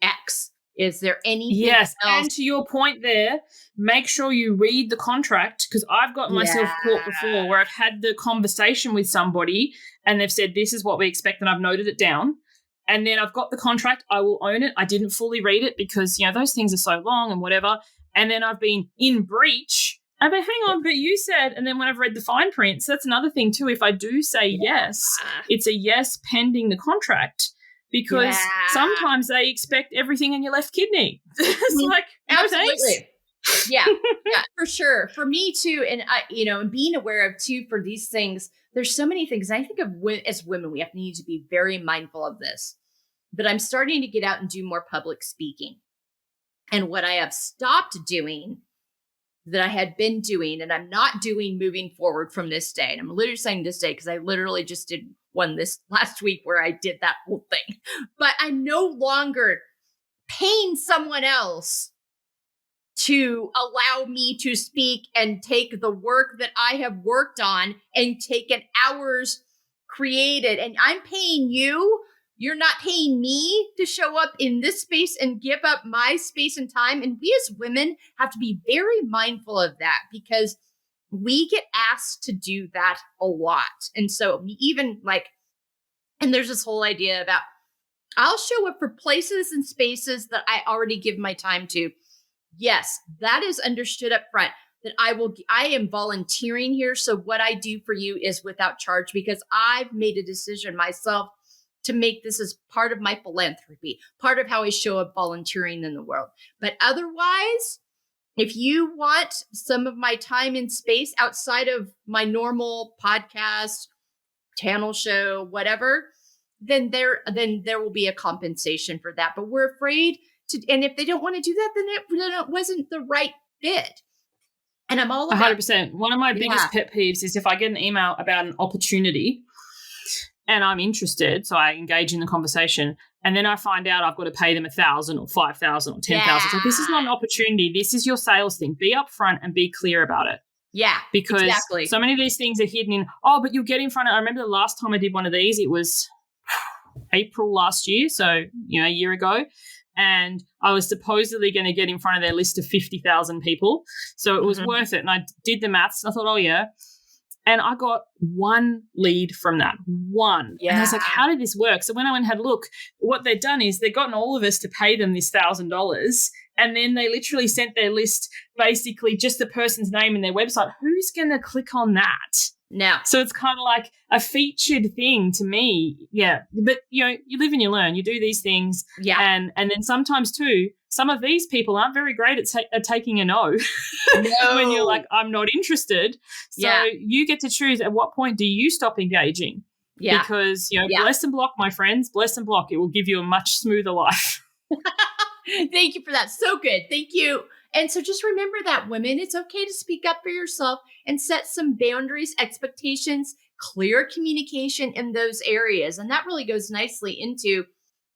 X? Is there anything else? And to your point there, make sure you read the contract, because I've gotten myself caught before where I've had the conversation with somebody and they've said, this is what we expect, and I've noted it down. And then I've got the contract. I will own it. I didn't fully read it because, those things are so long and whatever. And then I've been in breach But hang on, but you said, and then when I've read the fine print, so that's another thing too. If I do say yes, it's a yes pending the contract, because sometimes they expect everything in your left kidney. It's like, absolutely. Yeah, for sure. For me too. And and being aware of too, for these things, there's so many things. I think as women, we need to be very mindful of this, but I'm starting to get out and do more public speaking. And what I have stopped doing that I had been doing and I'm not doing moving forward from this day. And I'm literally saying this day because I literally just did one this last week where I did that whole thing. But I'm no longer paying someone else to allow me to speak and take the work that I have worked on and taken hours created. And I'm paying you. You're not paying me to show up in this space and give up my space and time. And we as women have to be very mindful of that because we get asked to do that a lot. And so even and there's this whole idea about I'll show up for places and spaces that I already give my time to. Yes, that is understood up front that I am volunteering here. So what I do for you is without charge because I've made a decision myself to make this as part of my philanthropy, part of how I show up volunteering in the world. But otherwise, if you want some of my time and space outside of my normal podcast, channel show, whatever, then there will be a compensation for that. But we're afraid to, and if they don't want to do that, then it wasn't the right fit. And I'm all about 100%. One of my biggest pet peeves is if I get an email about an opportunity and I'm interested, so I engage in the conversation, and then I find out I've got to pay them $1,000 or $5,000 or $10,000. So this is not an opportunity. This is your sales thing. Be upfront and be clear about it. Yeah, because so many of these things are hidden in, but you'll get in front of, I remember the last time I did one of these, it was April last year, so, a year ago. And I was supposedly going to get in front of their list of 50,000 people. So it was worth it. And I did the maths and I thought, oh, yeah. And I got one lead from that, one. Yeah. And I was like, how did this work? So when I went and had a look, what they'd done is they'd gotten all of us to pay them this $1,000. And then they literally sent their list, basically just the person's name and their website. Who's going to click on that? No. So it's kind of like a featured thing to me. Yeah. But, you live and you learn. You do these things. Yeah. And then sometimes too, some of these people aren't very great at taking a no. When you're like, I'm not interested. So you get to choose at what point do you stop engaging. Yeah. Because, bless and block, my friends, bless and block. It will give you a much smoother life. Thank you for that. So good. Thank you. And so just remember that, women, it's okay to speak up for yourself and set some boundaries, expectations, clear communication in those areas. And that really goes nicely into,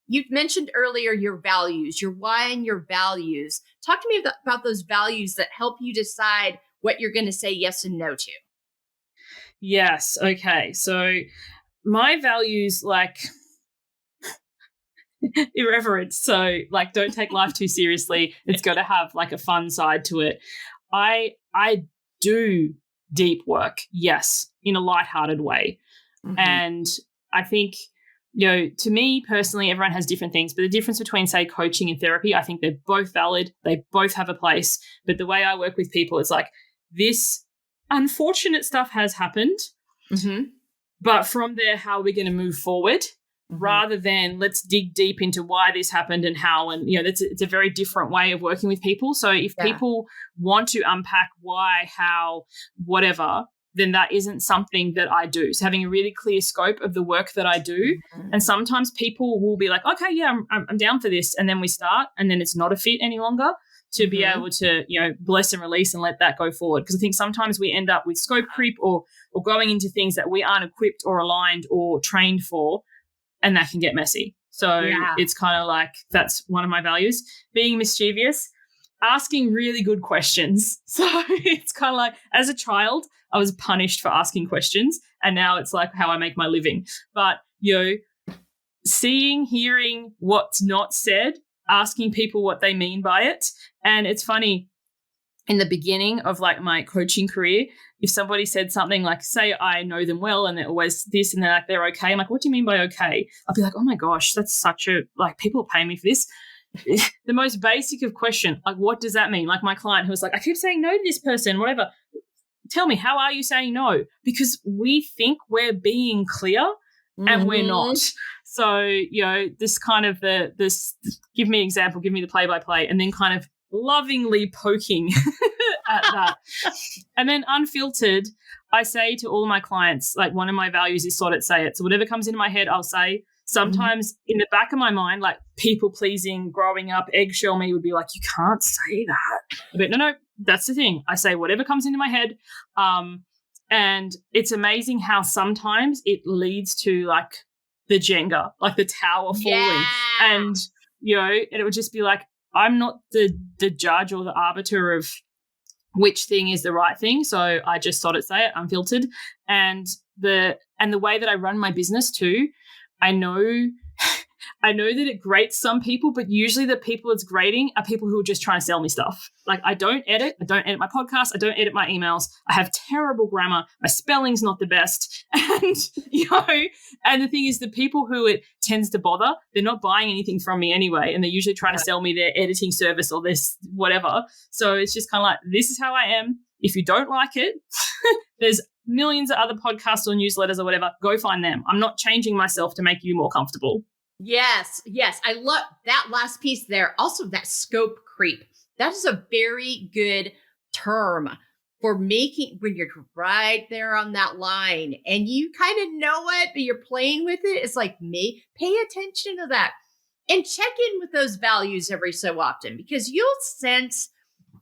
you've mentioned earlier your values, your why and your values. Talk to me about those values that help you decide what you're going to say yes and no to. Yes. Okay. So my values, irreverence. So don't take life too seriously. It's got to have a fun side to it. I do deep work, yes, in a lighthearted way. Mm-hmm. And I think, to me personally, everyone has different things, but the difference between, say, coaching and therapy, I think they're both valid. They both have a place. But the way I work with people, it's this unfortunate stuff has happened. Mm-hmm. But from there, how are we going to move forward? Mm-hmm. Rather than let's dig deep into why this happened and how, and it's a very different way of working with people. So if people want to unpack why, how, whatever, then that isn't something that I do. So having a really clear scope of the work that I do, and sometimes people will be like, okay, yeah, I'm down for this, and then we start, and then it's not a fit any longer. To be able to, bless and release and let that go forward. Because I think sometimes we end up with scope creep or going into things that we aren't equipped or aligned or trained for. And that can get messy. So it's kind of that's one of my values. Being mischievous, asking really good questions. So it's kind of as a child, I was punished for asking questions. And now it's how I make my living. But, seeing, hearing what's not said, asking people what they mean by it. And it's funny, in the beginning of my coaching career, if somebody said something say I know them well and they're always this and they're okay, I'm like, what do you mean by okay? I'll be like, oh my gosh, that's such a, people are paying me for this. the most basic of question, like, what does that mean? Like my client who was like, I keep saying no to this person, whatever. Tell me, how are you saying no? Because we think we're being clear and we're not. So, this kind of this give me an example, give me the play-by-play, and then kind of lovingly poking at that. And then unfiltered, I say to all my clients, like one of my values is sort it, say it. So whatever comes into my head, I'll say. Sometimes in the back of my mind, like people pleasing, growing up, eggshell me would be like, you can't say that. But no, that's the thing. I say whatever comes into my head. And it's amazing how sometimes it leads to like the Jenga, like the tower falling. Yeah. And, and it would just be like, I'm not the judge or the arbiter of which thing is the right thing. So I just sort it, say it, unfiltered. And the way that I run my business too, I know that it grates some people, but usually the people it's grating are people who are just trying to sell me stuff. Like I don't edit my podcast. I don't edit my emails. I have terrible grammar. My spelling's not the best. And, and the thing is the people who it tends to bother, they're not buying anything from me anyway. And they're usually trying to sell me their editing service or this whatever. So it's just kind of like, this is how I am. If you don't like it, there's millions of other podcasts or newsletters or whatever. Go find them. I'm not changing myself to make you more comfortable. Yes. I love that last piece there. Also, that scope creep. That is a very good term for making when you're right there on that line and you kind of know it, but you're playing with it. It's like, pay attention to that and check in with those values every so often, because you'll sense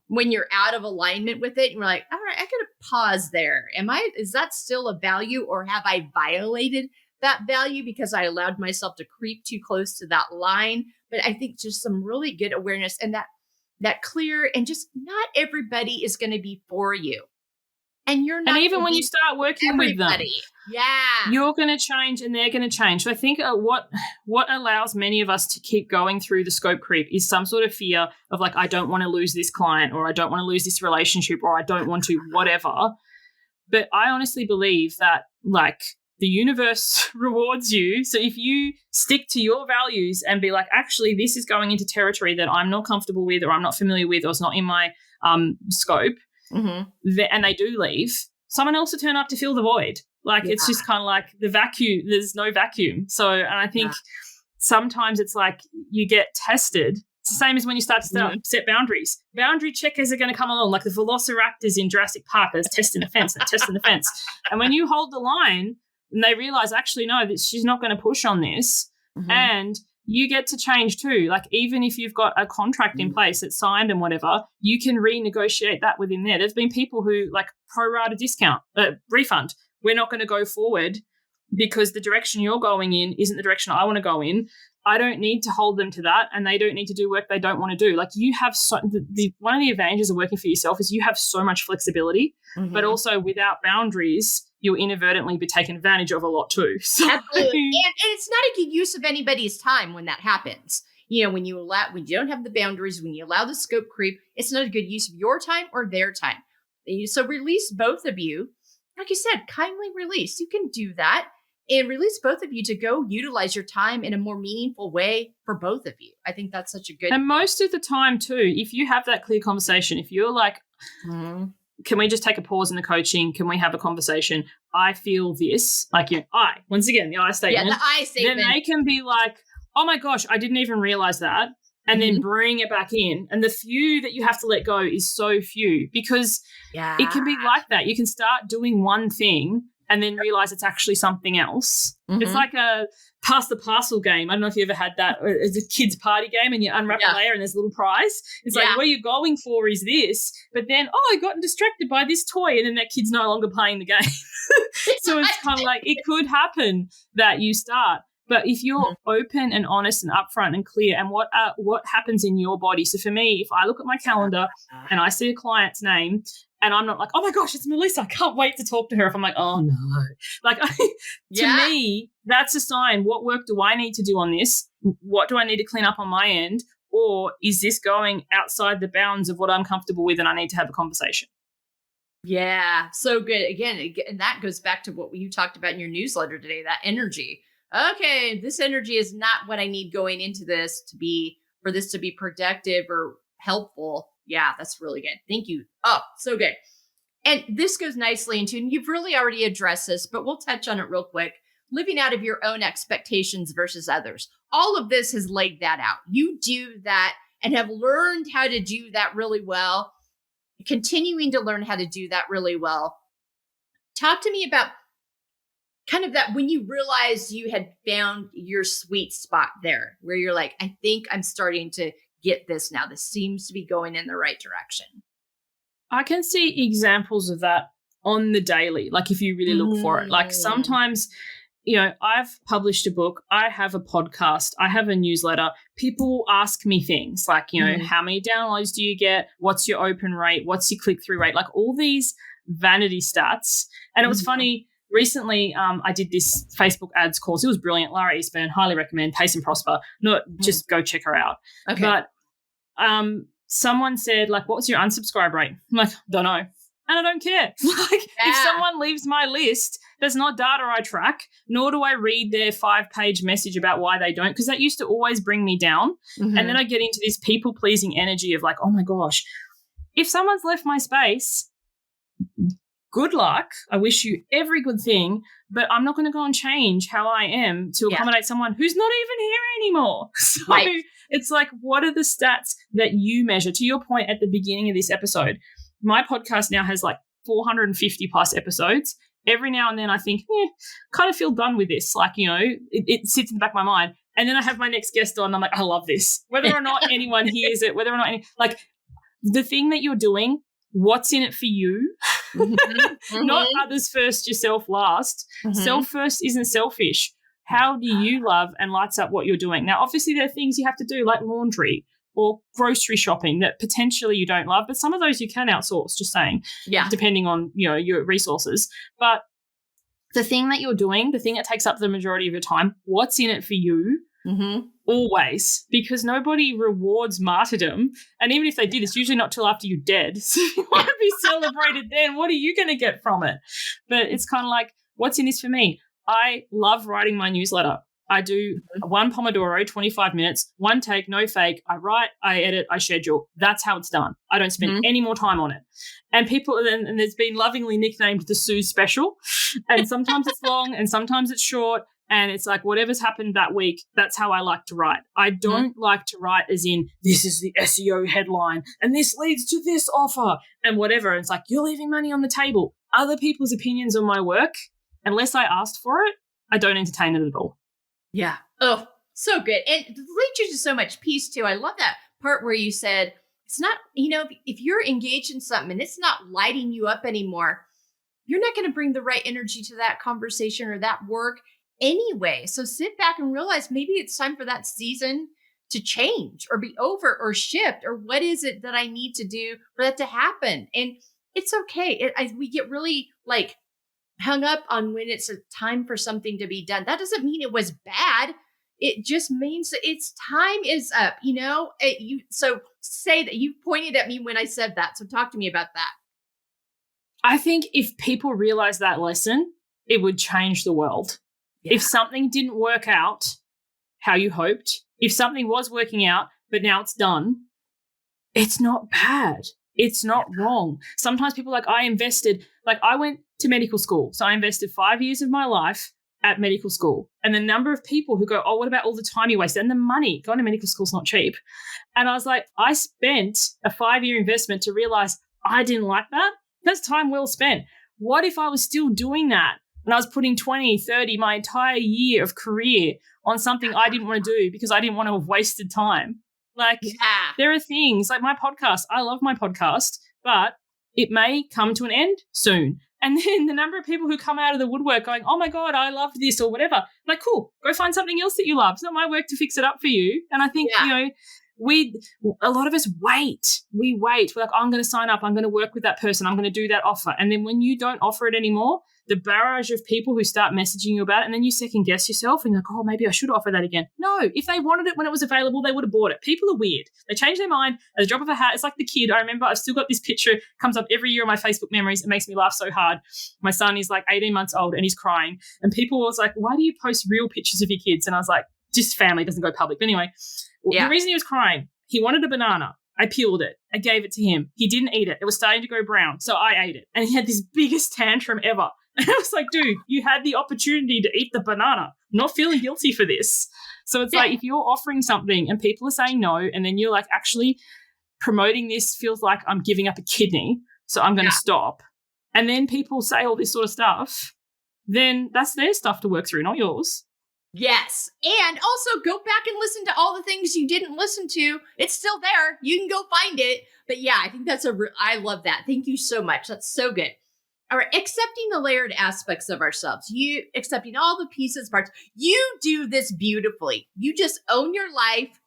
when you're out of alignment with it and you're like, all right, I gotta pause there. Is that still a value, or have I violated that value because I allowed myself to creep too close to that line? But I think just some really good awareness and that clear, and just not everybody is going to be for you. And you're not. And even when you start working with them, you're going to change and they're going to change. So I think what allows many of us to keep going through the scope creep is some sort of fear of like, I don't want to lose this client, or I don't want to lose this relationship, or I don't want to whatever. But I honestly believe that like the universe rewards you. So if you stick to your values and be like, actually, this is going into territory that I'm not comfortable with, or I'm not familiar with, or it's not in my scope, and they do leave, someone else will turn up to fill the void. Like it's just kind of like the vacuum. There's no vacuum. So, and I think sometimes it's like you get tested. It's the same as when you start to set boundaries. Boundary checkers are going to come along like the velociraptors in Jurassic Park that's testing the fence and testing the fence. And when you hold the line and they realize, actually, no, that she's not going to push on this, and you get to change too. Like even if you've got a contract in place that's signed and whatever, you can renegotiate that within there. There's been people who like pro rata discount, refund. We're not going to go forward because the direction you're going in isn't the direction I want to go in. I don't need to hold them to that, and they don't need to do work they don't want to do. Like you have one of the advantages of working for yourself is you have so much flexibility, but also without boundaries, you'll inadvertently be taken advantage of a lot too. So. Absolutely. And it's not a good use of anybody's time when that happens. When you don't have the boundaries, when you allow the scope creep, it's not a good use of your time or their time. So release both of you. Like you said, kindly release. You can do that and release both of you to go utilize your time in a more meaningful way for both of you. I think that's such a good. And most of the time too, if you have that clear conversation, if you're like, can we just take a pause in the coaching? Can we have a conversation? I feel this, like, once again, the I statement. Yeah, the I statement. Then they can be like, oh my gosh, I didn't even realize that. And then bring it back in. And the few that you have to let go is so few, because it can be like that. You can start doing one thing and then realize it's actually something else. It's like a pass the parcel game. I don't know if you ever had that. It's a kid's party game and you unwrap a layer and there's a little prize. It's like what you're going for is this, but then, I got distracted by this toy, and then that kid's no longer playing the game. So it's kind of like it could happen that you start. But if you're open and honest and upfront and clear, and what happens in your body. So for me, if I look at my calendar and I see a client's name and I'm not like, oh my gosh, it's Melissa, I can't wait to talk to her. If I'm like, oh no, like to me, that's a sign. What work do I need to do on this? What do I need to clean up on my end? Or is this going outside the bounds of what I'm comfortable with and I need to have a conversation? Yeah, so good. Again, and that goes back to what you talked about in your newsletter today, that energy. Okay, this energy is not what I need going into this to be for this to be productive or helpful. Yeah, that's really good. Thank you. Oh, so good. And this goes nicely into, and you've really already addressed this, but we'll touch on it real quick. Living out of your own expectations versus others. All of this has laid that out. You do that and have learned how to do that really well, continuing to learn how to do that really well. Talk to me about kind of that when you realized you had found your sweet spot there, where you're like, I think I'm starting to get this now. This seems to be going in the right direction. I can see examples of that on the daily, like if you really look for it. Like sometimes, I've published a book, I have a podcast, I have a newsletter. People ask me things like, how many downloads do you get? What's your open rate? What's your click-through rate? Like all these vanity stats. And it was funny, recently I did this Facebook ads course. It was brilliant. Lara Eastburn, highly recommend, Pace and Prosper. Just go check her out. Okay. But someone said, like, what's your unsubscribe rate? I'm like, don't know. And I don't care. If someone leaves my list, there's not data I track, nor do I read their 5-page message about why they don't, because that used to always bring me down. And then I get into this people-pleasing energy of like, oh my gosh, if someone's left my space, good luck. I wish you every good thing, but I'm not going to go and change how I am to accommodate someone who's not even here anymore. So it's like, what are the stats that you measure? To your point at the beginning of this episode, my podcast now has like 450 plus episodes. Every now and then I think, kind of feel done with this. Like, it sits in the back of my mind. And then I have my next guest on and I'm like, I love this. Whether or not anyone hears it, whether or not like the thing that you're doing, what's in it for you? Not others first, yourself last. Self first isn't selfish. How do you love and lights up what you're doing? Now, obviously, there are things you have to do like laundry or grocery shopping that potentially you don't love, but some of those you can outsource, just saying, depending on, your resources. But the thing that you're doing, the thing that takes up the majority of your time, what's in it for you? Always, because nobody rewards martyrdom. And even if they did, it's usually not till after you're dead. So if you want to be celebrated then, what are you going to get from it? But it's kind of like, what's in this for me? I love writing my newsletter. I do one Pomodoro, 25 minutes, one take, no fake. I write, I edit, I schedule. That's how it's done. I don't spend any more time on it. And people, and it's been lovingly nicknamed the Sue Special. And sometimes it's long and sometimes it's short. And it's like whatever's happened that week, that's how I like to write. I don't like to write as in this is the SEO headline and this leads to this offer and whatever. And it's like you're leaving money on the table. Other people's opinions on my work, unless I asked for it, I don't entertain it at all. Yeah. Oh, so good. And it leads you to so much peace too. I love that part where you said it's not, if you're engaged in something and it's not lighting you up anymore, you're not going to bring the right energy to that conversation or that work anyway. So sit back and realize maybe it's time for that season to change or be over or shift, or what is it that I need to do for that to happen? And it's okay. We get really like hung up on when it's a time for something to be done. That doesn't mean it was bad. It just means that its time is up, so say that you pointed at me when I said that. So talk to me about that. I think if people realize that lesson, it would change the world. If something didn't work out how you hoped, if something was working out, but now it's done, it's not bad. It's not wrong. Sometimes people I went to medical school. So I invested 5 years of my life at medical school. And the number of people who go, oh, what about all the time you wasted? And the money, going to medical school is not cheap. And I was like, I spent a 5-year investment to realize I didn't like that. That's time well spent. What if I was still doing that? And I was putting 20, 30, my entire year of career on something I didn't want to do because I didn't want to have wasted time. There are things like my podcast. I love my podcast, but it may come to an end soon. And then the number of people who come out of the woodwork going, oh my God, I loved this or whatever. Like, cool, go find something else that you love. It's not my work to fix it up for you. And I think, a lot of us wait. We wait. We're like, I'm going to sign up. I'm going to work with that person. I'm going to do that offer. And then when you don't offer it anymore, the barrage of people who start messaging you about it, and then you second guess yourself and you're like, oh, maybe I should offer that again. No, if they wanted it when it was available, they would have bought it. People are weird. They change their mind at the drop of a hat. It's like the kid. I remember I've still got this picture, comes up every year on my Facebook memories. It makes me laugh so hard. My son is like 18 months old and he's crying. And people was like, why do you post real pictures of your kids? And I was like, just family, doesn't go public. But anyway, The reason he was crying, he wanted a banana. I peeled it. I gave it to him. He didn't eat it. It was starting to go brown, so I ate it. And he had this biggest tantrum ever. And I was like, dude, you had the opportunity to eat the banana. I'm not feeling guilty for this. So it's like if you're offering something and people are saying no, and then you're like, actually promoting this feels like I'm giving up a kidney, so I'm going to stop. And then people say all this sort of stuff, then that's their stuff to work through, not yours. Yes. And also go back and listen to all the things you didn't listen to. It's still there. You can go find it. But yeah, I think that's I love that. Thank you so much. That's so good. All right. Accepting the layered aspects of ourselves. You accepting all the pieces, parts. You do this beautifully. You just own your life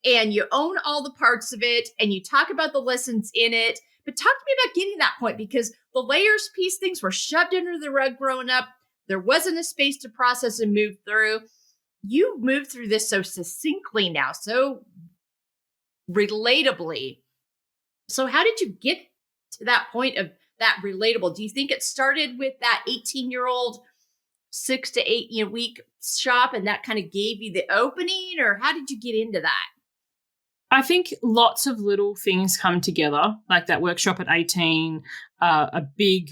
and you own all the parts of it and you talk about the lessons in it. But talk to me about getting that point, because the layers piece, things were shoved under the rug growing up. There wasn't a space to process and move through. You moved through this so succinctly now, so relatably. So how did you get to that point of that relatable? Do you think it started with that 18-year-old 6 to 8 week shop and that kind of gave you the opening, or how did you get into that? I think lots of little things come together, like that workshop at 18, a big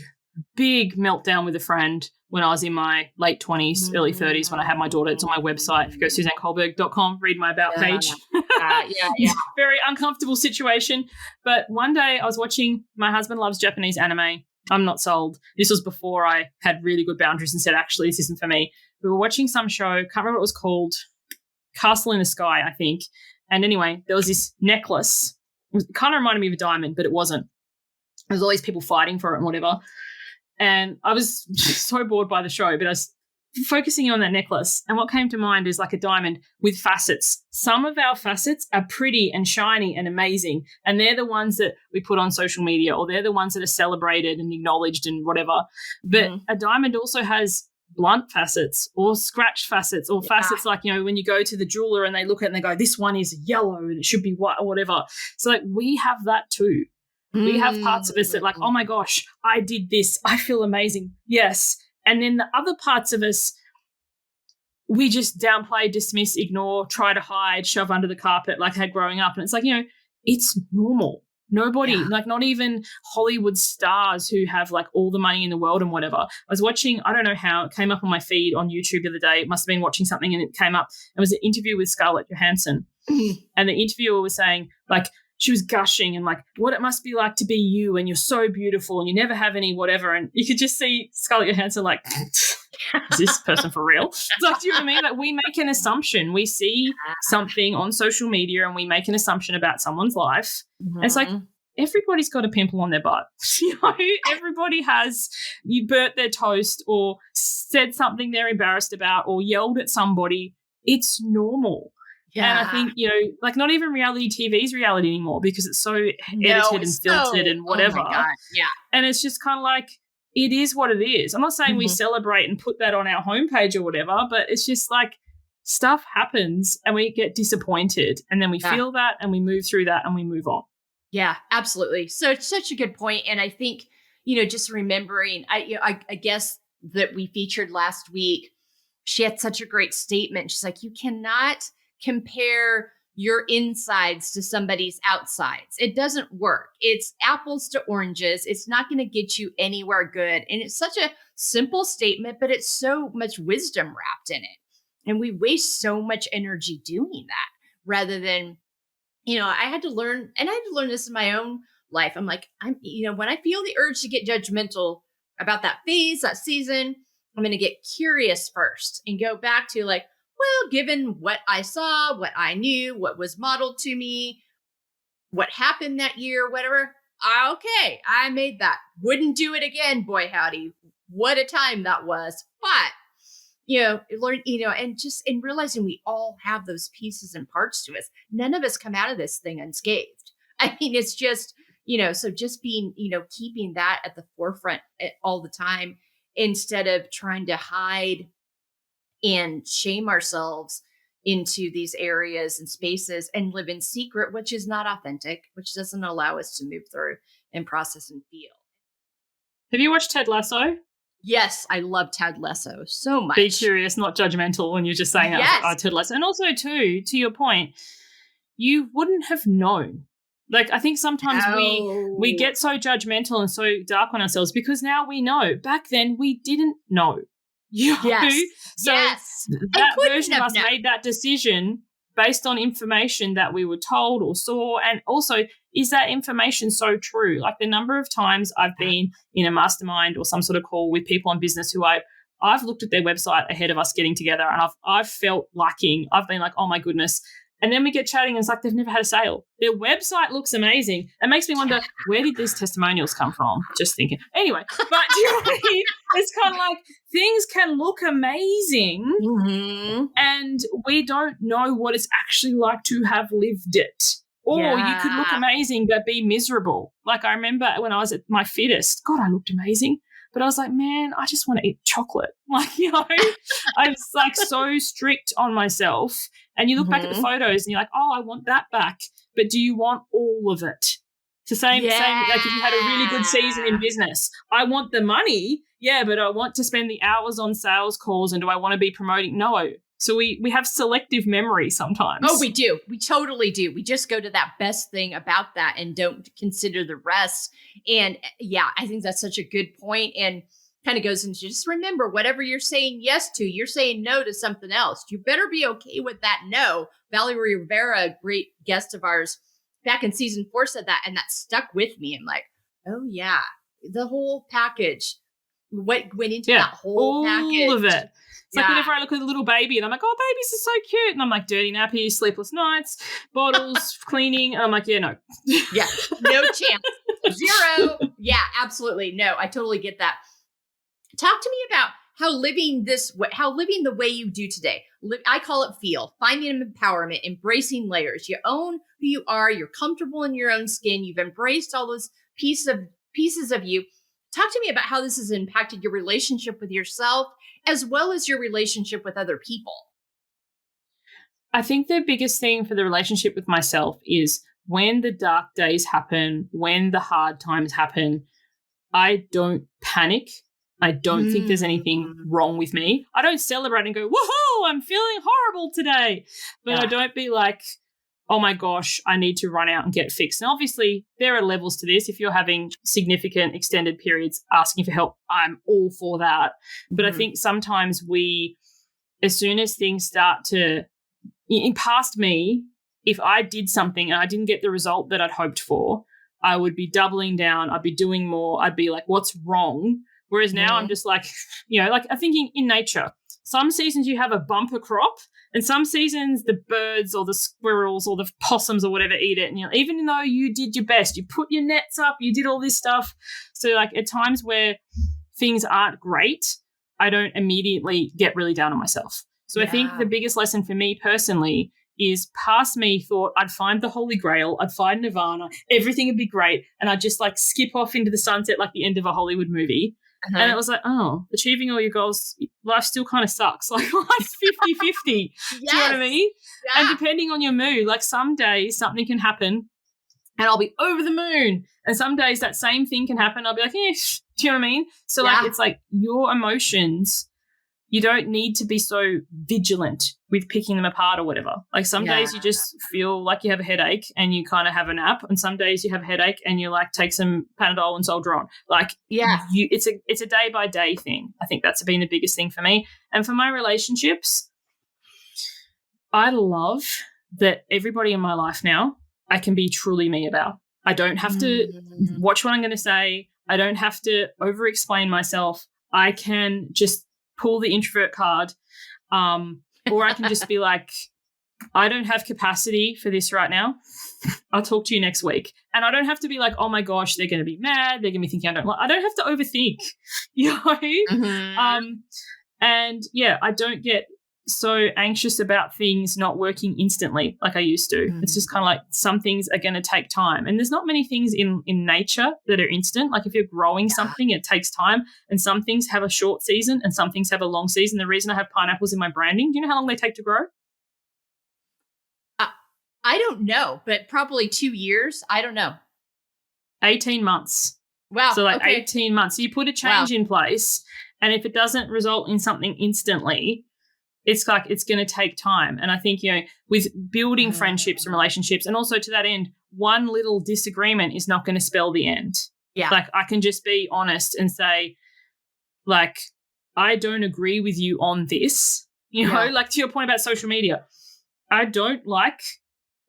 meltdown with a friend when I was in my late 20s, early 30s, when I had my daughter. It's on my website. If you go to SuzanneCulberg.com, read my about page. Very uncomfortable situation. But one day I was watching, my husband loves Japanese anime. I'm not sold. This was before I had really good boundaries and said, actually, this isn't for me. We were watching some show, can't remember what it was called, Castle in the Sky, I think. And anyway, there was this necklace. It kind of reminded me of a diamond, but it wasn't. There was all these people fighting for it and whatever. And I was so bored by the show, but I was focusing on that necklace. And what came to mind is like a diamond with facets. Some of our facets are pretty and shiny and amazing. And they're the ones that we put on social media, or they're the ones that are celebrated and acknowledged and whatever. But a diamond also has blunt facets or scratched facets, or facets like, when you go to the jeweler and they look at it and they go, this one is yellow and it should be white or whatever. So like we have that too. We have parts of us that like, oh my gosh, I did this. I feel amazing. Yes. And then the other parts of us, we just downplay, dismiss, ignore, try to hide, shove under the carpet like I had growing up. And it's like, it's normal. Nobody, like not even Hollywood stars who have like all the money in the world and whatever. I was watching, I don't know how, it came up on my feed on YouTube the other day. It must have been watching something and it came up. It was an interview with Scarlett Johansson. And the interviewer was saying like, she was gushing and like what it must be like to be you, and you're so beautiful and you never have any whatever. And you could just see Scarlett Johansson like, is this person for real? It's like, do you know what I mean? Like we make an assumption. We see something on social media and we make an assumption about someone's life. And it's like, everybody's got a pimple on their butt. Everybody has, you burnt their toast or said something they're embarrassed about or yelled at somebody. It's normal. Yeah. And I think, like not even reality TV is reality anymore because it's so edited and filtered and whatever. Oh my God. Yeah. And it's just kind of like, it is what it is. I'm not saying we celebrate and put that on our homepage or whatever, but it's just like stuff happens and we get disappointed and then we feel that and we move through that and we move on. Yeah, absolutely. So it's such a good point. And I think, just remembering, I guess that we featured last week, she had such a great statement. She's like, you cannot compare your insides to somebody's outsides. It doesn't work. It's apples to oranges. It's not going to get you anywhere good. And it's such a simple statement, but it's so much wisdom wrapped in it. And we waste so much energy doing that rather than, I had to learn, and I had to learn this in my own life. I'm like, when I feel the urge to get judgmental about that phase, that season, I'm going to get curious first and go back to like, well, given what I saw, what I knew, what was modeled to me, what happened that year, whatever, okay, I made that. Wouldn't do it again, boy howdy. What a time that was. But, learn, and just in realizing we all have those pieces and parts to us. None of us come out of this thing unscathed. I mean, it's just, so just being, keeping that at the forefront all the time instead of trying to hide and shame ourselves into these areas and spaces and live in secret, which is not authentic, which doesn't allow us to move through and process and feel. Have you watched Ted Lasso? Yes, I love Ted Lasso so much. Be curious, not judgmental when you're just saying that. Ted Lasso. And also, too, to your point, you wouldn't have known. Like, I think sometimes we get so judgmental and so dark on ourselves because now we know. Back then, we didn't know. Yes. So yes. that version of us made that decision based on information that we were told or saw. And also, is that information so true? Like the number of times I've been in a mastermind or some sort of call with people in business who I've looked at their website ahead of us getting together and I've felt lacking. I've been like, oh my goodness. And then we get chatting and it's like they've never had a sale. Their website looks amazing. It makes me wonder, where did these testimonials come from? Just thinking. Anyway, but do you know what I mean? It's kind of like things can look amazing and we don't know what it's actually like to have lived it. Or you could look amazing but be miserable. Like I remember when I was at my fittest, God, I looked amazing. But I was like, man, I just want to eat chocolate. Like, I was like so strict on myself. And you look back at the photos and you're like, oh, I want that back. But do you want all of it? Same like if you had a really good season in business. I want the money, but I want to spend the hours on sales calls and do I want to be promoting? No. So we have selective memory sometimes. Oh, we do. We totally do. We just go to that best thing about that and don't consider the rest. And I think that's such a good point and kind of goes into just remember whatever you're saying yes to, you're saying no to something else. You better be okay with that no. Valerie Rivera, a great guest of ours back in season 4 said that and that stuck with me. I'm like, oh yeah, the whole package. What went into that whole package. All of it. It's like whenever I look at a little baby and I'm like, oh, babies are so cute. And I'm like, dirty nappies, sleepless nights, bottles, cleaning. And I'm like, no. Yeah, no chance. 0. Yeah, absolutely. No, I totally get that. Talk to me about how living the way you do today. I call it feel, finding empowerment, embracing layers. You own who you are. You're comfortable in your own skin. You've embraced all those pieces of you. Talk to me about how this has impacted your relationship with yourself as well as your relationship with other people. I think the biggest thing for the relationship with myself is when the dark days happen, when the hard times happen, I don't panic. I don't think there's anything wrong with me. I don't celebrate and go, woohoo, I'm feeling horrible today. But I don't be like, oh my gosh, I need to run out and get fixed. And obviously there are levels to this. If you're having significant extended periods asking for help, I'm all for that. But I think sometimes as soon as things start to, in past me, if I did something and I didn't get the result that I'd hoped for, I would be doubling down. I'd be doing more. I'd be like, what's wrong? Whereas now I'm just like, like I'm thinking in nature, some seasons you have a bumper crop and some seasons the birds or the squirrels or the possums or whatever eat it. And even though you did your best, you put your nets up, you did all this stuff. So like at times where things aren't great, I don't immediately get really down on myself. So I think the biggest lesson for me personally is past me thought I'd find the Holy Grail, I'd find Nirvana, everything would be great. And I'd just like skip off into the sunset like the end of a Hollywood movie. And it was like, oh, achieving all your goals, life still kind of sucks. Like life's 50-50. Do you know what I mean? Yeah. And depending on your mood, like some days something can happen and I'll be over the moon. And some days that same thing can happen. I'll be like, do you know what I mean? So like it's like your emotions, you don't need to be so vigilant with picking them apart or whatever. Like some days you just feel like you have a headache and you kind of have a nap, and some days you have a headache and you like take some Panadol and soldier on. Like it's a day by day thing. I think that's been the biggest thing for me. And for my relationships, I love that everybody in my life now I can be truly me about. I don't have to watch what I'm going to say. I don't have to over explain myself. I can just pull the introvert card, or I can just be like, I don't have capacity for this right now. I'll talk to you next week. And I don't have to be like, oh my gosh, they're going to be mad. They're going to be thinking I don't have to overthink, And I don't get so anxious about things not working instantly like I used to. It's just kind of like some things are going to take time. And there's not many things in nature that are instant. Like if you're growing something, it takes time. And some things have a short season and some things have a long season. The reason I have pineapples in my branding, do you know how long they take to grow? I don't know, but probably 2 years. I don't know. 18 months. Wow. So 18 months. So you put a change in place, and if it doesn't result in something instantly, it's like it's going to take time. And I think, with building friendships and relationships, and also to that end, one little disagreement is not going to spell the end. Yeah. Like, I can just be honest and say, like, I don't agree with you on this. Like, to your point about social media, I don't like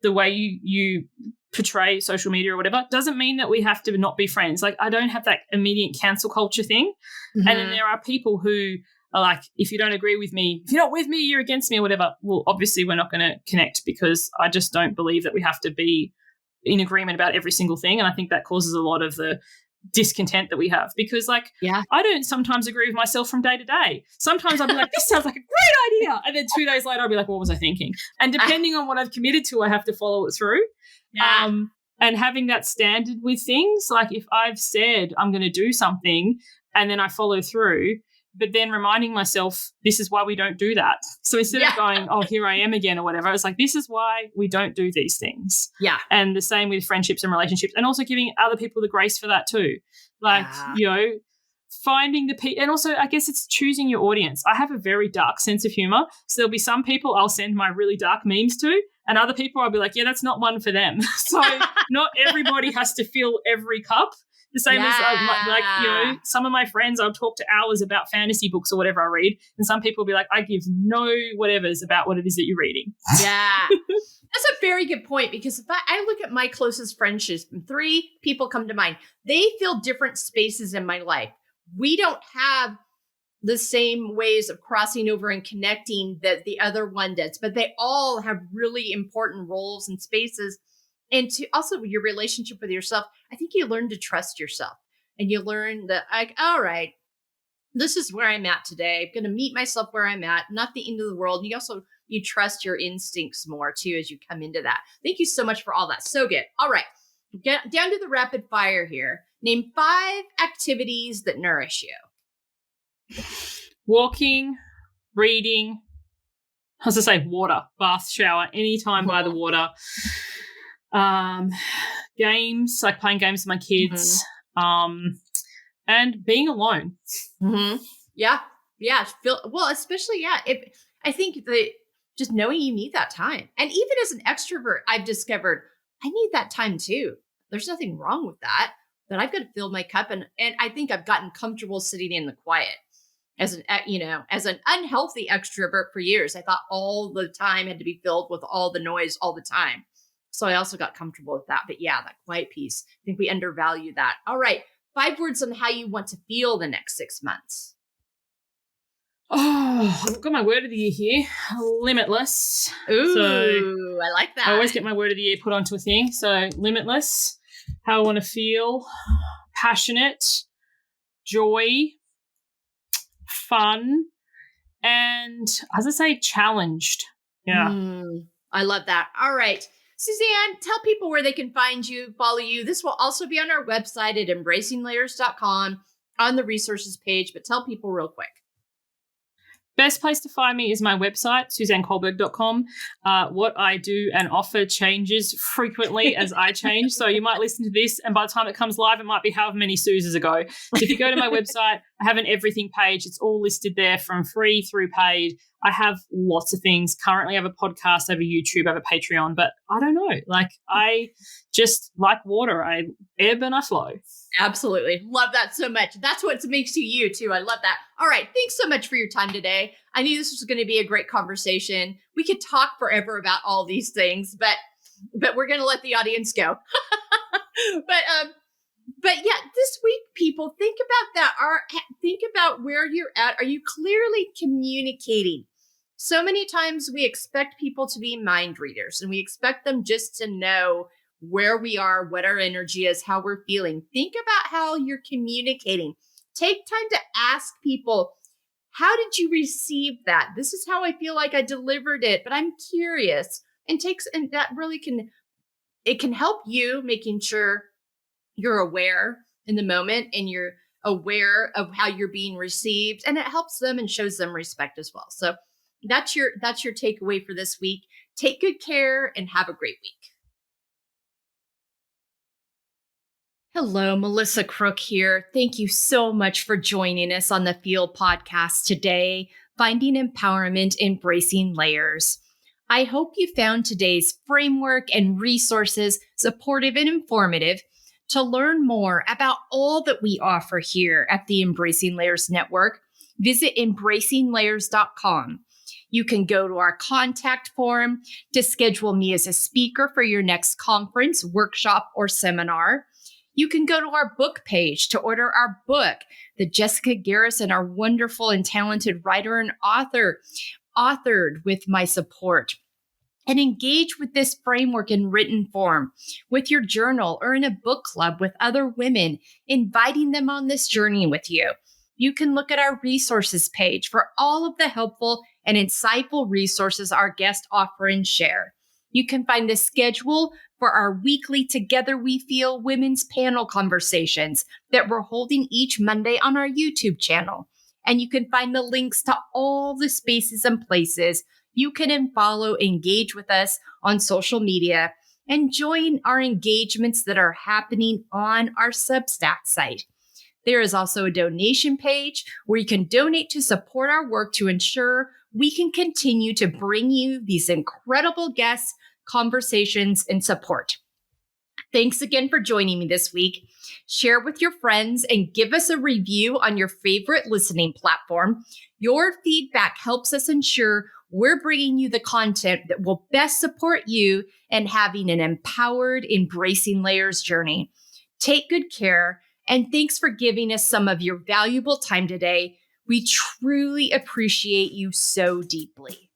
the way you portray social media or whatever. Doesn't mean that we have to not be friends. Like, I don't have that immediate cancel culture thing. Mm-hmm. And then there are people who are like, if you don't agree with me, if you're not with me, you're against me or whatever. Well, obviously we're not going to connect, because I just don't believe that we have to be in agreement about every single thing. And I think that causes a lot of the discontent that we have, because, like, I don't sometimes agree with myself from day to day. Sometimes I'll be like, this sounds like a great idea. And then 2 days later, I'll be like, what was I thinking? And depending on what I've committed to, I have to follow it through. And having that standard with things, like, if I've said I'm going to do something and then I follow through, but then reminding myself, this is why we don't do that. So instead of going, oh, here I am again or whatever, it's like, this is why we don't do these things. Yeah. And the same with friendships and relationships, and also giving other people the grace for that too. Like, finding the people, and also I guess it's choosing your audience. I have a very dark sense of humor. So there'll be some people I'll send my really dark memes to, and other people I'll be like, yeah, that's not one for them. So not everybody has to fill every cup. The same as, some of my friends, I'll talk to hours about fantasy books or whatever I read, and some people will be like, I give no whatevers about what it is that you're reading. Yeah. That's a very good point, because if I look at my closest friendships, 3 people come to mind. They fill different spaces in my life. We don't have the same ways of crossing over and connecting that the other one does, but they all have really important roles and spaces. And to also your relationship with yourself, I think you learn to trust yourself, and you learn that, like, all right, this is where I'm at today. I'm going to meet myself where I'm at, not the end of the world. And you trust your instincts more too as you come into that. Thank you so much for all that. So good. All right. Get down to the rapid fire here. Name 5 activities that nourish you. Walking, reading, I was going to say water, bath, shower, anytime by the water. Games, like playing games with my kids, and being alone. Mm-hmm. Yeah. Especially, I think that just knowing you need that time. And even as an extrovert, I've discovered I need that time too. There's nothing wrong with that, but I've got to fill my cup. And I think I've gotten comfortable sitting in the quiet. As an unhealthy extrovert for years, I thought all the time had to be filled with all the noise all the time. So I also got comfortable with that. But yeah, that quiet piece, I think we undervalue that. All right. 5 words on how you want to feel the next 6 months. Oh, I've got my word of the year here. Limitless. Ooh, so I like that. I always get my word of the year put onto a thing. So limitless, how I want to feel, passionate, joy, fun, and as I say, challenged. Yeah. I love that. All right. Suzanne, tell people where they can find you, follow you. This will also be on our website at embracinglayers.com on the resources page, but tell people real quick. Best place to find me is my website, SuzanneCulberg.com. What I do and offer changes frequently as I change. So you might listen to this, and by the time it comes live, it might be however many Suzes ago. So if you go to my website, I have an everything page. It's all listed there from free through paid. I have lots of things. Currently, I have a podcast, I have a YouTube, I have a Patreon, but I don't know. Like, I just like water. I ebb and I flow. Absolutely. Love that so much. That's what makes you too. I love that. All right. Thanks so much for your time today. I knew this was going to be a great conversation. We could talk forever about all these things, but we're going to let the audience go. But yeah, this week, people, think about that. Think about where you're at. Are you clearly communicating? So many times we expect people to be mind readers, and we expect them just to know where we are, what our energy is, how we're feeling. Think about how you're communicating. Take time to ask people, how did you receive that? This is how I feel like I delivered it, but I'm curious. And that really can help you making sure you're aware in the moment, and you're aware of how you're being received, and it helps them and shows them respect as well. So that's your takeaway for this week. Take good care and have a great week. Hello, Melissa Crook here. Thank you so much for joining us on the Feel podcast today. Finding Empowerment, Embracing Layers. I hope you found today's framework and resources supportive and informative. To learn more about all that we offer here at the Embracing Layers Network, visit embracinglayers.com. You can go to our contact form to schedule me as a speaker for your next conference, workshop, or seminar. You can go to our book page to order our book that Jessica Garrison, our wonderful and talented writer and author, authored with my support. And engage with this framework in written form with your journal or in a book club with other women, inviting them on this journey with you. You can look at our resources page for all of the helpful and insightful resources our guests offer and share. You can find the schedule for our weekly Together We Feel women's panel conversations that we're holding each Monday on our YouTube channel. And you can find the links to all the spaces and places you can follow, engage with us on social media, and join our engagements that are happening on our Substack site. There is also a donation page where you can donate to support our work to ensure we can continue to bring you these incredible guests, conversations, and support. Thanks again for joining me this week. Share with your friends and give us a review on your favorite listening platform. Your feedback helps us ensure we're bringing you the content that will best support you and having an empowered, embracing layers journey. Take good care, and thanks for giving us some of your valuable time today. We truly appreciate you so deeply.